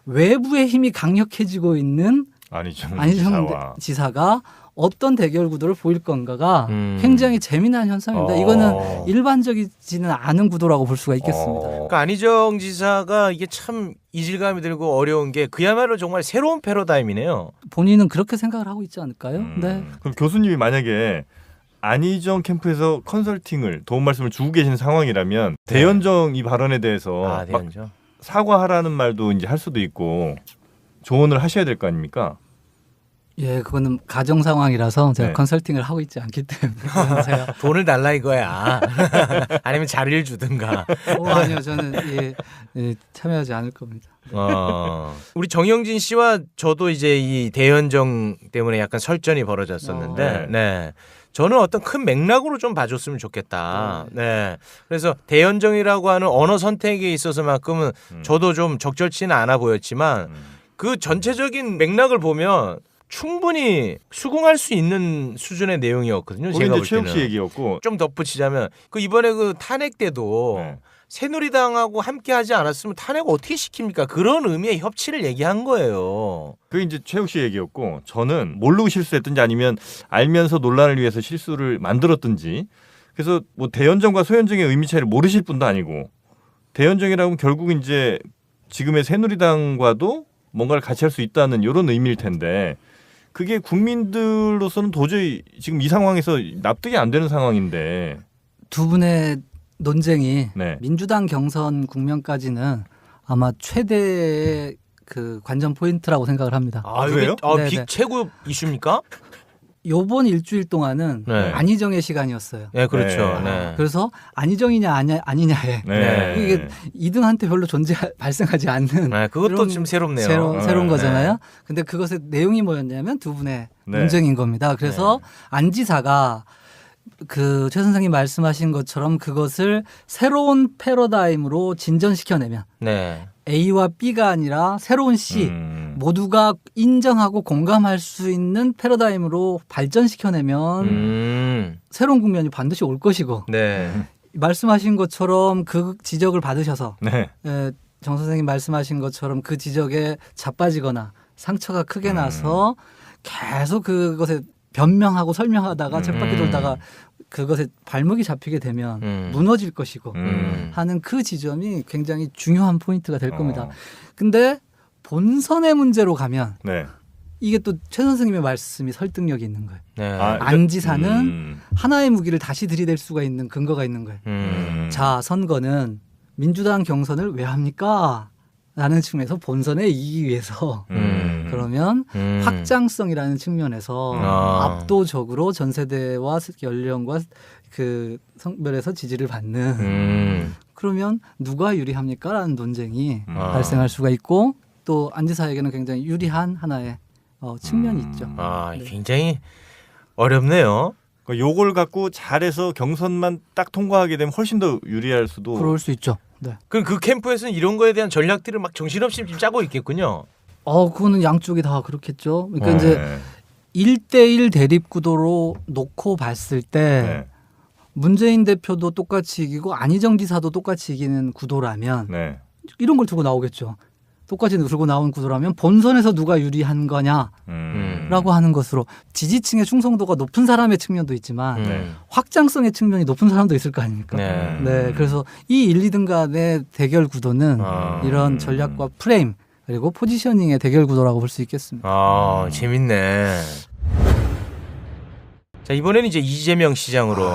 외부의 힘이 강력해지고 있는 안희정 지사가 어떤 대결 구도를 보일 건가가 굉장히 재미난 현상입니다. 이거는 일반적이지는 않은 구도라고 볼 수가 있겠습니다. 그러니까 안희정 지사가 이게 참 이질감이 들고 어려운 게 그야말로 정말 새로운 패러다임이네요. 본인은 그렇게 생각을 하고 있지 않을까요? 네. 그럼 교수님이 만약에 안희정 캠프에서 컨설팅을 도움 말씀을 주고 계신 상황이라면 대연정 이 발언에 대해서 막 사과하라는 말도 이제 할 수도 있고 조언을 하셔야 될 거 아닙니까? 예, 그거는 가정 상황이라서 제가 컨설팅을 하고 있지 않기 때문에 제가 돈을 달라 이거야. 아니면 자리를 주든가. 아니요, 저는 참여하지 않을 겁니다. 우리 정영진 씨와 저도 이제 이 대연정 때문에 약간 설전이 벌어졌었는데, 저는 어떤 큰 맥락으로 좀 봐줬으면 좋겠다. 그래서 대연정이라고 하는 언어 선택에 있어서만큼은 저도 좀 적절치는 않아 보였지만 그 전체적인 맥락을 보면 충분히 수긍할 수 있는 수준의 내용이었거든요. 제가 볼 때는. 최욱 씨 얘기였고 좀 덧붙이자면 그 이번에 그 탄핵 때도 새누리당하고 함께하지 않았으면 탄핵 어떻게 시킵니까? 그런 의미의 협치를 얘기한 거예요. 그게 이제 최욱 씨 얘기였고 저는 모르고 실수했든지 아니면 알면서 논란을 위해서 실수를 만들었든지 그래서 뭐 대연정과 소연정의 의미 차이를 모르실 분도 아니고 대연정이라면 결국 이제 지금의 새누리당과도 뭔가를 같이 할 수 있다는 이런 의미일 텐데 그게 국민들로서는 도저히 지금 이 상황에서 납득이 안 되는 상황인데 두 분의 논쟁이 민주당 경선 국면까지는 아마 최대의 그 관전 포인트라고 생각을 합니다. 그래요? 빅 최고 이슈입니까? 요번 일주일 동안은 안희정의 시간이었어요. 네, 그렇죠. 그래서 안희정이냐 아니냐에 이게 2등한테 별로 발생하지 않는 그것도 좀 새롭네요. 새로운 거잖아요. 근데 그것의 내용이 뭐였냐면 두 분의 논쟁인 겁니다. 그래서 안 지사가 그 최 선생님 말씀하신 것처럼 그것을 새로운 패러다임으로 진전시켜내면 A와 B가 아니라 새로운 C 모두가 인정하고 공감할 수 있는 패러다임으로 발전시켜내면 새로운 국면이 반드시 올 것이고 말씀하신 것처럼 그 지적을 받으셔서 정 선생님 말씀하신 것처럼 그 지적에 자빠지거나 상처가 크게 나서 계속 그것에 변명하고 설명하다가 쳇바퀴 돌다가 그것에 발목이 잡히게 되면 무너질 것이고 하는 그 지점이 굉장히 중요한 포인트가 될 겁니다. 근데 본선의 문제로 가면 이게 또 최 선생님의 말씀이 설득력이 있는 거예요. 안 지사는 하나의 무기를 다시 들이댈 수가 있는 근거가 있는 거예요. 자, 선거는 민주당 경선을 왜 합니까? 라는 측면에서 본선에 이기기 위해서 그러면 확장성이라는 측면에서 압도적으로 전 세대와 연령과 그 성별에서 지지를 받는 그러면 누가 유리합니까? 라는 논쟁이 발생할 수가 있고 또 안 지사에게는 굉장히 유리한 하나의 측면이 있죠. 굉장히 어렵네요. 요걸 갖고 잘해서 경선만 딱 통과하게 되면 훨씬 더 유리할 수도. 그럴 수 있죠. 그럼 그 캠프에서는 이런 거에 대한 전략들을 막 정신없이 지금 짜고 있겠군요. 그거는 양쪽이 다 그렇겠죠. 그러니까 네. 이제 1대1 대립 구도로 놓고 봤을 때 네. 문재인 대표도 똑같이 이기고 안희정 지사도 똑같이 이기는 구도라면 네. 이런 걸 두고 나오겠죠. 똑같이 들고 나온 구도라면 본선에서 누가 유리한 거냐라고 하는 것으로 지지층의 충성도가 높은 사람의 측면도 있지만 네. 확장성의 측면이 높은 사람도 있을 거 아닙니까? 네. 네, 그래서 이 1, 2등 간의 대결 구도는 이런 전략과 프레임 그리고 포지셔닝의 대결 구도라고 볼 수 있겠습니다. 재밌네. 자, 이번에는 이제 이재명 시장으로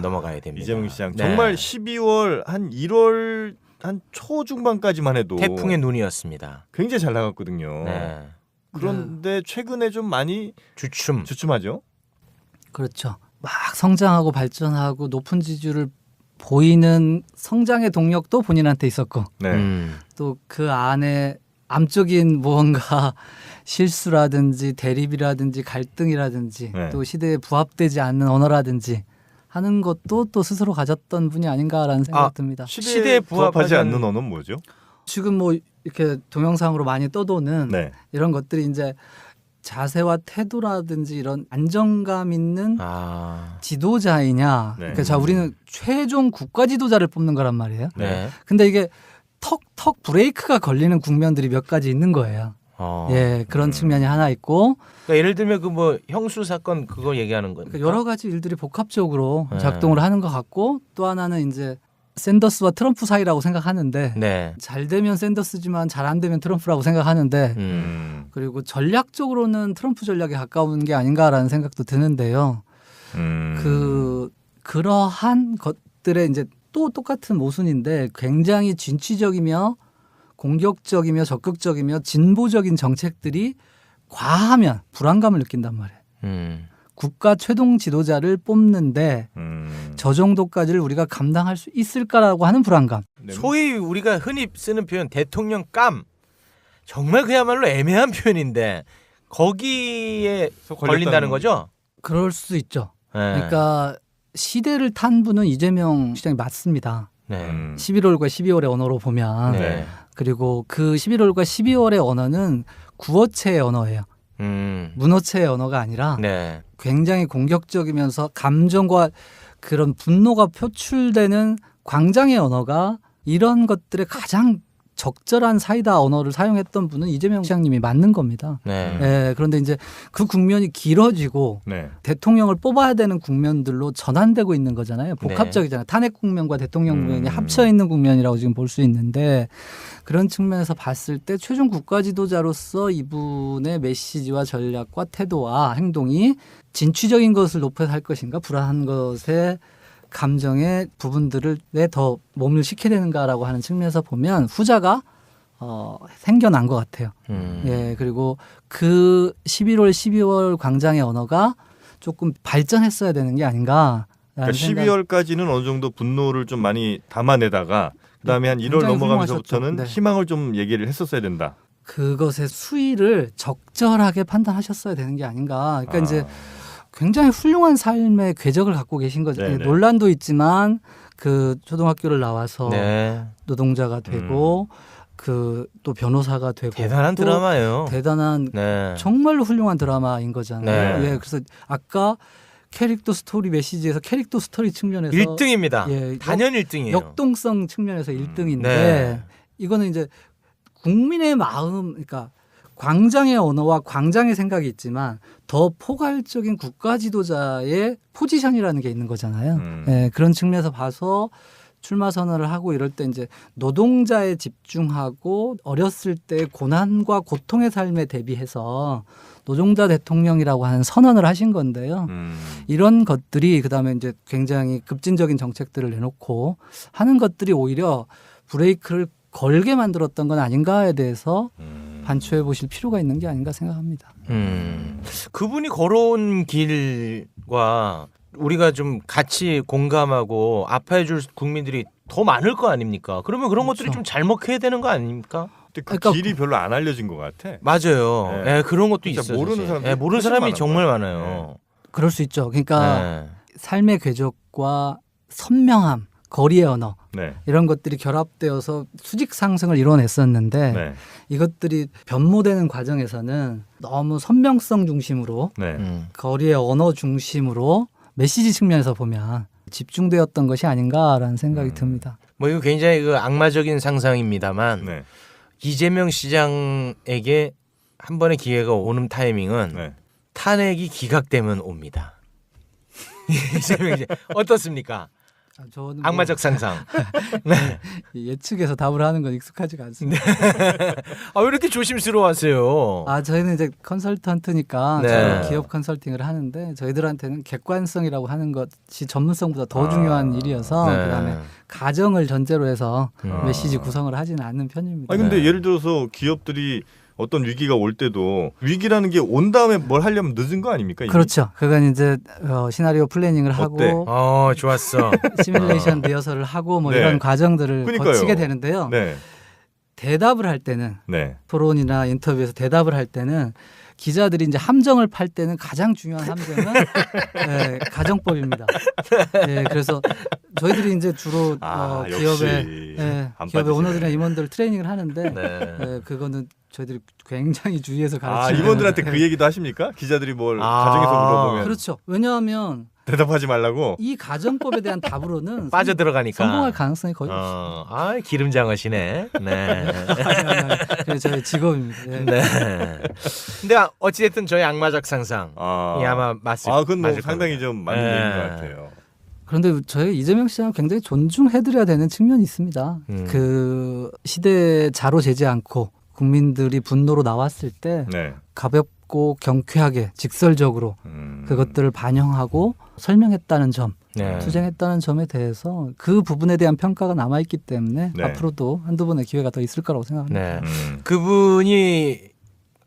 넘어가야 됩니다. 이재명 시장 네. 정말 12월 한 1월 한 초중반까지만 해도 태풍의 눈이었습니다. 굉장히 잘 나갔거든요. 네. 그런데 최근에 좀 많이 주춤하죠. 그렇죠. 막 성장하고 발전하고 높은 지지율을 보이는 성장의 동력도 본인한테 있었고 네. 또 그 안에 암적인 무언가 실수라든지 대립이라든지 갈등이라든지 네. 또 시대에 부합되지 않는 언어라든지 하는 것도 또 스스로 가졌던 분이 아닌가라는 생각이 듭니다. 시대에 부합하지 않는 언어는 뭐죠? 지금 뭐 이렇게 동영상으로 많이 떠도는 네. 이런 것들이 이제 자세와 태도라든지 이런 안정감 있는 지도자이냐. 네. 그러니까 자 우리는 최종 국가 지도자를 뽑는 거란 말이에요. 네. 근데 이게 턱 브레이크가 걸리는 국면들이 몇 가지 있는 거예요. 예, 그런 측면이 하나 있고. 그러니까 예를 들면 그 뭐 형수 사건 그거 얘기하는 거니까. 그러니까 여러 가지 일들이 복합적으로 네. 작동을 하는 것 같고 또 하나는 이제 샌더스와 트럼프 사이라고 생각하는데 네. 잘 되면 샌더스지만 잘 안 되면 트럼프라고 생각하는데 그리고 전략적으로는 트럼프 전략에 가까운 게 아닌가라는 생각도 드는데요. 그러한 것들의 이제 또 똑같은 모순인데 굉장히 진취적이며 공격적이며 적극적이며 진보적인 정책들이 과하면 불안감을 느낀단 말이에요. 국가 최종 지도자를 뽑는데 저 정도까지를 우리가 감당할 수 있을까라고 하는 불안감. 소위 우리가 흔히 쓰는 표현 대통령 감. 정말 그야말로 애매한 표현인데 거기에 걸린다는 거죠? 그럴 수 있죠. 네. 그러니까 시대를 탄 분은 이재명 시장이 맞습니다. 네. 11월과 12월의 언어로 보면 네. 그리고 그 11월과 12월의 언어는 구어체의 언어예요. 문어체의 언어가 아니라 네. 굉장히 공격적이면서 감정과 그런 분노가 표출되는 광장의 언어가 이런 것들의 가장 적절한 사이다 언어를 사용했던 분은 이재명 시장님이 맞는 겁니다. 네. 네, 그런데 이제 그 국면이 길어지고 네. 대통령을 뽑아야 되는 국면들로 전환되고 있는 거잖아요. 복합적이잖아요. 탄핵 국면과 대통령 국면이 합쳐 있는 국면이라고 지금 볼 수 있는데 그런 측면에서 봤을 때 최종 국가 지도자로서 이분의 메시지와 전략과 태도와 행동이 진취적인 것을 높여 할 것인가 불안한 것에 감정의 부분들을 왜 더 몸을 식혀야 되는가라고 하는 측면에서 보면 후자가 생겨난 것 같아요. 예, 그리고 그 11월, 12월 광장의 언어가 조금 발전했어야 되는 게 아닌가. 그러니까 12월까지는 어느 정도 분노를 좀 많이 담아내다가 그다음에 한 1월 넘어가면서부터는 네. 희망을 좀 얘기를 했었어야 된다. 그것의 수위를 적절하게 판단하셨어야 되는 게 아닌가. 그러니까 이제 굉장히 훌륭한 삶의 궤적을 갖고 계신 거죠. 네네. 논란도 있지만 그 초등학교를 나와서 네. 노동자가 되고 그 또 변호사가 되고 대단한 또 드라마예요. 대단한 네. 정말로 훌륭한 드라마인 거잖아요. 네. 예, 그래서 아까 캐릭터 스토리 메시지에서 캐릭터 스토리 측면에서 1등입니다. 예, 단연 1등이에요. 역동성 측면에서 1등인데 네. 이거는 이제 국민의 마음, 그러니까 광장의 언어와 광장의 생각이 있지만 더 포괄적인 국가 지도자의 포지션이라는 게 있는 거잖아요. 예, 그런 측면에서 봐서 출마 선언을 하고 이럴 때 이제 노동자에 집중하고 어렸을 때 고난과 고통의 삶에 대비해서 노동자 대통령이라고 하는 선언을 하신 건데요. 이런 것들이 그다음에 이제 굉장히 급진적인 정책들을 내놓고 하는 것들이 오히려 브레이크를 걸게 만들었던 건 아닌가에 대해서 반추해 보실 필요가 있는 게 아닌가 생각합니다. 그분이 걸어온 길과 우리가 좀 같이 공감하고 아파해줄 국민들이 더 많을 거 아닙니까? 그러면 그런 것들이 좀 잘 먹혀야 되는 거 아닙니까? 근데 그러니까 길이 별로 안 알려진 것 같아. 맞아요. 네. 예, 그런 것도 진짜 있어요. 모르는 사실. 사람들이 예, 모르는 훨씬 사람이 많은 정말 거예요. 많아요. 그럴 수 있죠. 그러니까 네. 삶의 궤적과 선명함 거리의 언어 네. 이런 것들이 결합되어서 수직 상승을 이뤄냈었는데 네. 이것들이 변모되는 과정에서는 너무 선명성 중심으로 네. 거리의 언어 중심으로 메시지 측면에서 보면 집중되었던 것이 아닌가라는 생각이 듭니다. 뭐 이거 굉장히 그 악마적인 상상입니다만 네. 이재명 시장에게 한 번의 기회가 오는 타이밍은 네. 탄핵이 기각되면 옵니다. 이재명 시장 어떻습니까? 저는 악마적 상상. 네. 예측해서 답을 하는 건 익숙하지가 않습니다. 아, 왜 이렇게 조심스러워하세요? 저희는 이제 컨설턴트니까 네. 저희 기업 컨설팅을 하는데 저희들한테는 객관성이라고 하는 것이 전문성보다 더 중요한 일이어서 네. 그다음에 가정을 전제로 해서 아. 메시지 구성을 하지는 않는 편입니다. 아니 근데 네. 예를 들어서 기업들이 어떤 위기가 올 때도 위기라는 게 온 다음에 뭘 하려면 늦은 거 아닙니까? 이미? 그렇죠. 그건 이제 시나리오 플래닝을 어때? 하고 좋았어. 시뮬레이션 리허설을 하고 뭐 네. 이런 과정들을 그러니까요. 거치게 되는데요. 네. 대답을 할 때는 네. 토론이나 인터뷰에서 대답을 할 때는 기자들이 이제 함정을 팔 때는 가장 중요한 함정은 가정법입니다. 그래서 저희들이 이제 주로 기업의 안 기업의 빠지시네. 오너들이나 임원들 트레이닝을 하는데 네. 그거는 저희들이 굉장히 주의해서 가르치는. 임원들한테 그 얘기도 하십니까? 기자들이 뭘 가정에서 물어보면 그렇죠. 왜냐하면 대답하지 말라고. 이 가정법에 대한 답으로는 빠져 들어가니까 성공할 가능성이 거의 없어요. 기름장어시네. 네. 그게 저희 직업입니다. 예. 네. 근데 어찌됐든 저희 악마적 상상. 이 아마 그건 뭐 맞을 상당히 겁니다. 좀 맞는 네. 얘기인 것 같아요. 그런데 저희 이재명 시장은 굉장히 존중해드려야 되는 측면이 있습니다. 그 시대에 자로재지 않고 국민들이 분노로 나왔을 때 네. 가볍고 경쾌하게 직설적으로 그것들을 반영하고 설명했다는 점, 네. 투쟁했다는 점에 대해서 그 부분에 대한 평가가 남아있기 때문에 네. 앞으로도 한두 번의 기회가 더 있을 거라고 생각합니다. 네. 그분이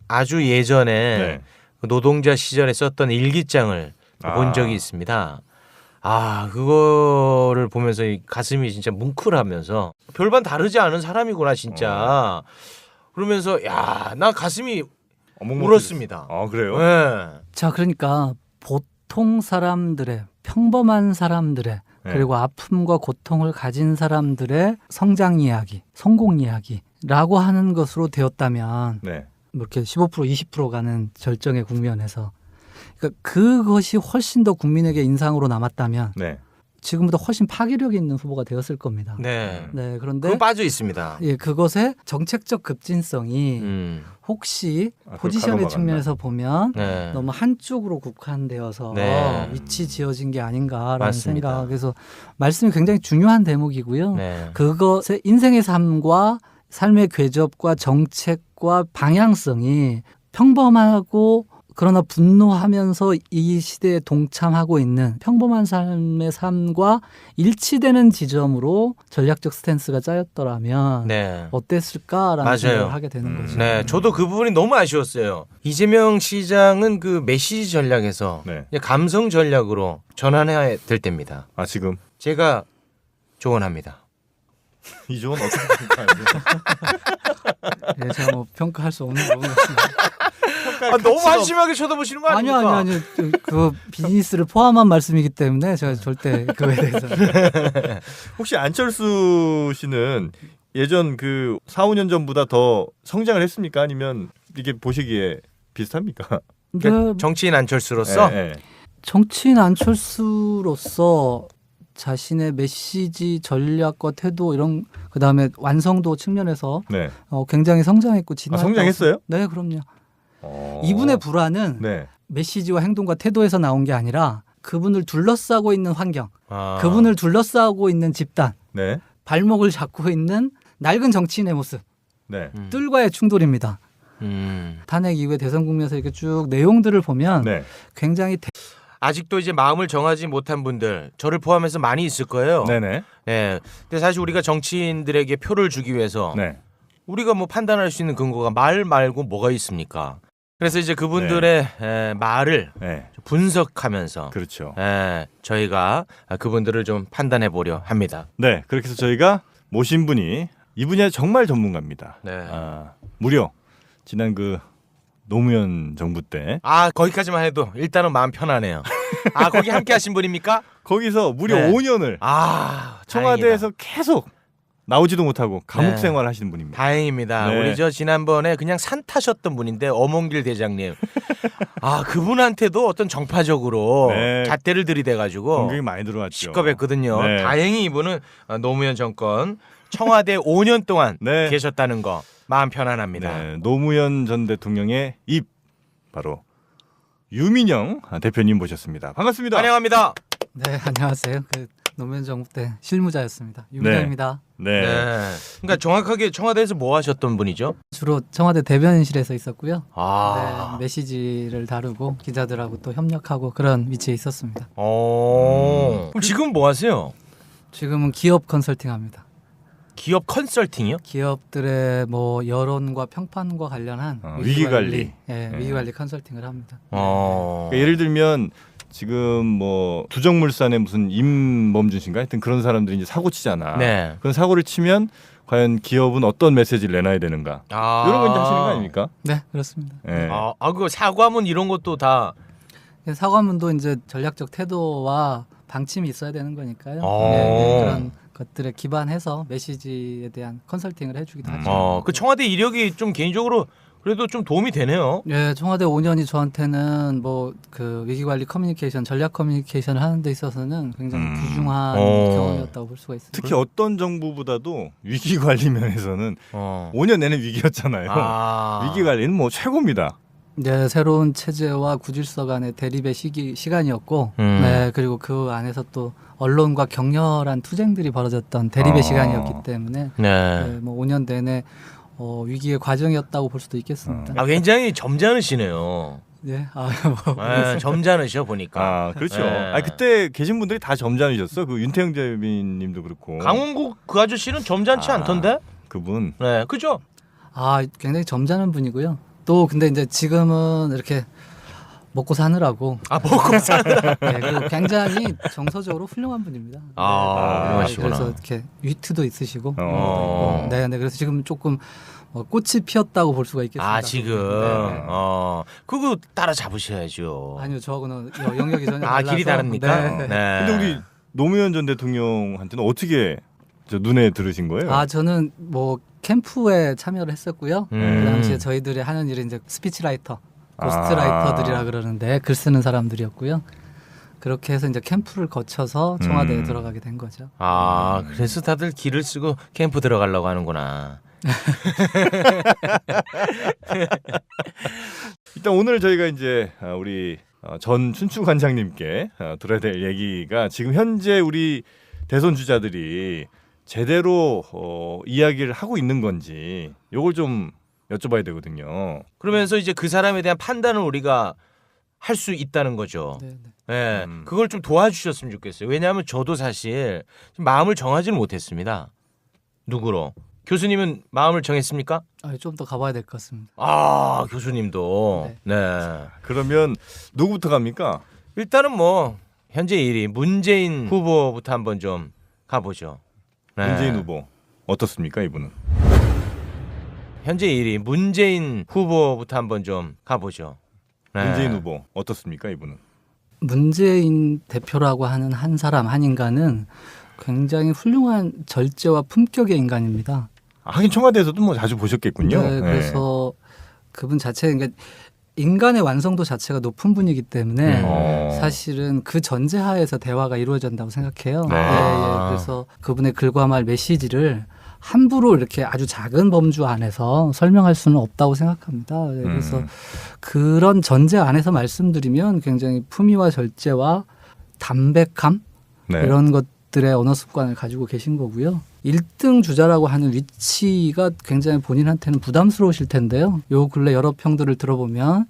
아주 예전에 네. 노동자 시절에 썼던 일기장을 본 적이 있습니다. 그거를 보면서 이 가슴이 진짜 뭉클하면서 별반 다르지 않은 사람이구나 진짜. 그러면서 나 가슴이 울었습니다. 그래요? 네. 자, 그러니까 보통 사람들의 평범한 사람들의 네. 그리고 아픔과 고통을 가진 사람들의 성장 이야기, 성공 이야기라고 하는 것으로 되었다면 네. 뭐 이렇게 15% 20% 가는 절정의 국면에서 그러니까 그것이 훨씬 더 국민에게 인상으로 남았다면 네. 지금보다 훨씬 파괴력 있는 후보가 되었을 겁니다. 네. 그런데 그거 빠져 있습니다. 그것의 정책적 급진성이 혹시 그걸 포지션의 가로막았나? 측면에서 보면 네. 너무 한쪽으로 국한되어서 네. 위치 지어진 게 아닌가라는 맞습니다. 생각. 그래서 말씀이 굉장히 중요한 대목이고요. 네. 그것의 인생의 삶과 삶의 궤적과 정책과 방향성이 평범하고 그러나 분노하면서 이 시대에 동참하고 있는 평범한 삶의 삶과 일치되는 지점으로 전략적 스탠스가 짜였더라면 네. 어땠을까라는 맞아요. 생각을 하게 되는 거죠. 네, 저도 그 부분이 너무 아쉬웠어요. 이재명 시장은 그 메시지 전략에서 네. 이제 감성 전략으로 전환해야 될 때입니다. 지금 제가 조언합니다. 이종은 어떻게 평가하세요? 네, 제가 뭐 평가할 수 없는 부분 같습니다. 너무 한심하게 쳐다보시는 거 아닙니까? 아니요. 그 비즈니스를 포함한 말씀이기 때문에 제가 절대 그거에 대해서 혹시 안철수 씨는 예전 그 4, 5년 전보다 더 성장을 했습니까? 아니면 이게 보시기에 비슷합니까? 네, 정치인 안철수로서 네. 정치인 안철수로서 자신의 메시지 전략과 태도 이런 그다음에 완성도 측면에서 네. 굉장히 성장했고 진화했다고 성장했어요? 네, 그럼요. 이분의 불안은 네. 메시지와 행동과 태도에서 나온 게 아니라 그분을 둘러싸고 있는 환경, 아. 그분을 둘러싸고 있는 집단, 네. 발목을 잡고 있는 낡은 정치인의 모습, 네. 뜰과의 충돌입니다. 탄핵 이후에 대선 국면에서 이렇게 쭉 내용들을 보면 네. 굉장히 아직도 이제 마음을 정하지 못한 분들 저를 포함해서 많이 있을 거예요. 네네. 네. 근데 사실 우리가 정치인들에게 표를 주기 위해서 네. 우리가 뭐 판단할 수 있는 근거가 말 말고 뭐가 있습니까? 그래서 이제 그분들의 말을 네. 분석하면서 그렇죠. 저희가 그분들을 좀 판단해 보려 합니다. 네. 그렇게 해서 저희가 모신 분이 이 분야 정말 전문가입니다. 네. 무려 지난 그 노무현 정부 때 거기까지만 해도 일단은 마음 편하네요. 거기 함께 하신 분입니까? 거기서 무려 네. 5년을 청와대에서 계속 나오지도 못하고 감옥 네. 생활 하시는 분입니다. 다행입니다. 네. 우리 저 지난번에 그냥 산 타셨던 분인데 엄원길 대장님. 아 그분한테도 어떤 정파적으로 네. 잣대를 들이대가지고 공격이 많이 들어왔죠. 시겁했거든요. 네. 다행히 이분은 노무현 정권 청와대 5년 동안 네. 계셨다는 거 마음 편안합니다. 네, 노무현 전 대통령의 입 바로 유민영 대표님 모셨습니다. 반갑습니다. 환영합니다. 네, 안녕하세요. 그 노무현 정부 때 실무자였습니다. 유민영입니다. 네. 네. 그러니까 정확하게 청와대에서 뭐 하셨던 분이죠? 주로 청와대 대변인실에서 있었고요. 아. 네, 메시지를 다루고 기자들하고 또 협력하고 그런 위치에 있었습니다. 그럼 지금 뭐 하세요? 지금은 기업 컨설팅합니다. 기업 컨설팅이요? 기업들의 뭐 여론과 평판과 관련한 위기관리. 네, 위기관리 컨설팅을 합니다. 그러니까 예를 들면 지금 뭐 두정물산의 무슨 임범준 씨인가 하여튼 그런 사람들이 이제 사고 치잖아. 네. 그런 사고를 치면 과연 기업은 어떤 메시지를 내놔야 되는가? 이런 거 이제 하시는 거 아닙니까? 네, 그렇습니다. 네. 그 사과문 이런 것도 다 사과문도 이제 전략적 태도와 방침이 있어야 되는 거니까요. 어. 네, 그런 것들에 기반해서 메시지에 대한 컨설팅을 해주기도 하죠. 그 청와대 이력이 좀 개인적으로 그래도 좀 도움이 되네요. 네, 청와대 5년이 저한테는 뭐 그 위기관리 커뮤니케이션, 전략 커뮤니케이션을 하는 데 있어서는 굉장히 귀중한 경험이었다고 볼 수가 있습니다. 특히 어떤 정부보다도 위기 관리 면에서는 5년 내내 위기였잖아요. 위기 관리는 뭐 최고입니다. 네, 새로운 체제와 구질서 간의 대립의 시간이었고, 네, 그리고 그 안에서 또 언론과 격렬한 투쟁들이 벌어졌던 대립의 시간이었기 때문에 네, 뭐 5년 내내 위기의 과정이었다고 볼 수도 있겠습니다. 굉장히 점잖으시네요. 네, 점잖으셔 보니까. 그렇죠. 네. 그때 계신 분들이 다 점잖으셨어. 그 윤태영 대변인님도 그렇고. 강원국 그 아저씨는 점잖지 않던데? 그분. 네, 그죠? 굉장히 점잖은 분이고요. 또 근데 이제 지금은 이렇게 먹고 사느라고. 먹고 사느라. 네, 그리고 굉장히 정서적으로 훌륭한 분입니다. 훌륭하시구나. 그래서 이렇게 위트도 있으시고. 어. 네, 그래서 지금 조금 꽃이 피었다고 볼 수가 있겠습니다. 지금. 네. 그거 따라 잡으셔야죠. 아니요, 저하고는 영역이 전혀 달라서. 길이 다릅니까? 네. 근데 우리 노무현 전 대통령한테는 어떻게 눈에 들으신 거예요? 저는 뭐 캠프에 참여를 했었고요. 그 당시에 저희들이 하는 일은 이제 스피치라이터, 고스트라이터들이라 그러는데 글 쓰는 사람들이었고요. 그렇게 해서 이제 캠프를 거쳐서 청와대에 들어가게 된 거죠. 그래서 다들 길을 쓰고 캠프 들어가려고 하는구나. 일단 오늘 저희가 이제 우리 전 춘추관장님께 들어야 될 얘기가 지금 현재 우리 대선 주자들이 제대로 이야기를 하고 있는 건지 요걸 좀 여쭤봐야 되거든요. 그러면서 이제 그 사람에 대한 판단을 우리가 할 수 있다는 거죠. 네. 네, 그걸 좀 도와주셨으면 좋겠어요. 왜냐하면 저도 사실 마음을 정하지는 못했습니다. 누구로? 교수님은 마음을 정했습니까? 좀 더 가봐야 될 것 같습니다. 교수님도. 네. 그러면 누구부터 갑니까? 일단은 뭐 현재 1위 문재인 후보부터 한번 좀 가보죠. 네. 문재인 후보 어떻습니까, 이분은? 현재 1위 문재인 후보부터 한번 좀 가보죠. 네. 문재인 후보 어떻습니까, 이분은? 문재인 대표라고 하는 한 사람, 한 인간은 굉장히 훌륭한 절제와 품격의 인간입니다. 하긴 청와대에서도 뭐 자주 보셨겠군요. 네, 그래서 그분 자체, 그러니까 인간의 완성도 자체가 높은 분이기 때문에 사실은 그 전제하에서 대화가 이루어진다고 생각해요. 그래서 그분의 글과 말 메시지를 함부로 이렇게 아주 작은 범주 안에서 설명할 수는 없다고 생각합니다. 그래서 그런 전제 안에서 말씀드리면 굉장히 품위와 절제와 담백함 이런 것들의 언어 습관을 가지고 계신 거고요. 1등 주자라고 하는 위치가 굉장히 본인한테는 부담스러우실 텐데요. 요 근래 여러 평들을 들어보면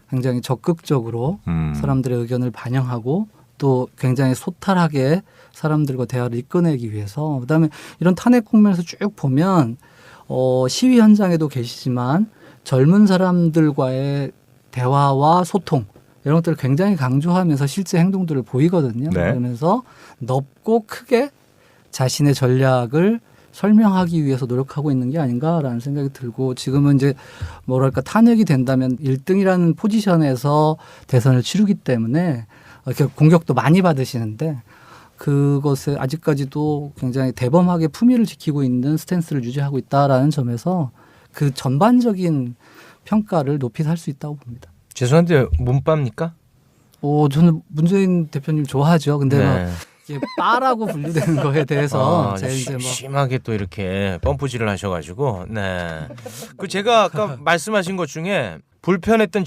굉장히 적극적으로 사람들의 의견을 반영하고 또 굉장히 소탈하게 사람들과 대화를 이끌어내기 위해서, 그다음에 이런 탄핵 국면에서 쭉 보면 시위 현장에도 계시지만 젊은 사람들과의 대화와 소통 이런 것들을 굉장히 강조하면서 실제 행동들을 보이거든요. 그러면서 넓고 크게 자신의 전략을 설명하기 위해서 노력하고 있는 게 아닌가라는 생각이 들고, 지금은 이제 뭐랄까 탄핵이 된다면 1등이라는 포지션에서 대선을 치르기 때문에 이렇게 공격도 많이 받으시는데 그것에 아직까지도 굉장히 대범하게 품위를 지키고 있는 스탠스를 유지하고 있다라는 점에서 그 전반적인 평가를 높이 살 수 있다고 봅니다. 죄송한데 문빠입니까? 저는 문재인 대표님 좋아하죠. 근데 네. 이게 빠라고 분류되는 거에 대해서 제가 이제 뭐 심하게 또 이렇게 펌프질을 하셔가지고 네. 그 제가 아까 말씀하신 것 중에 불편했던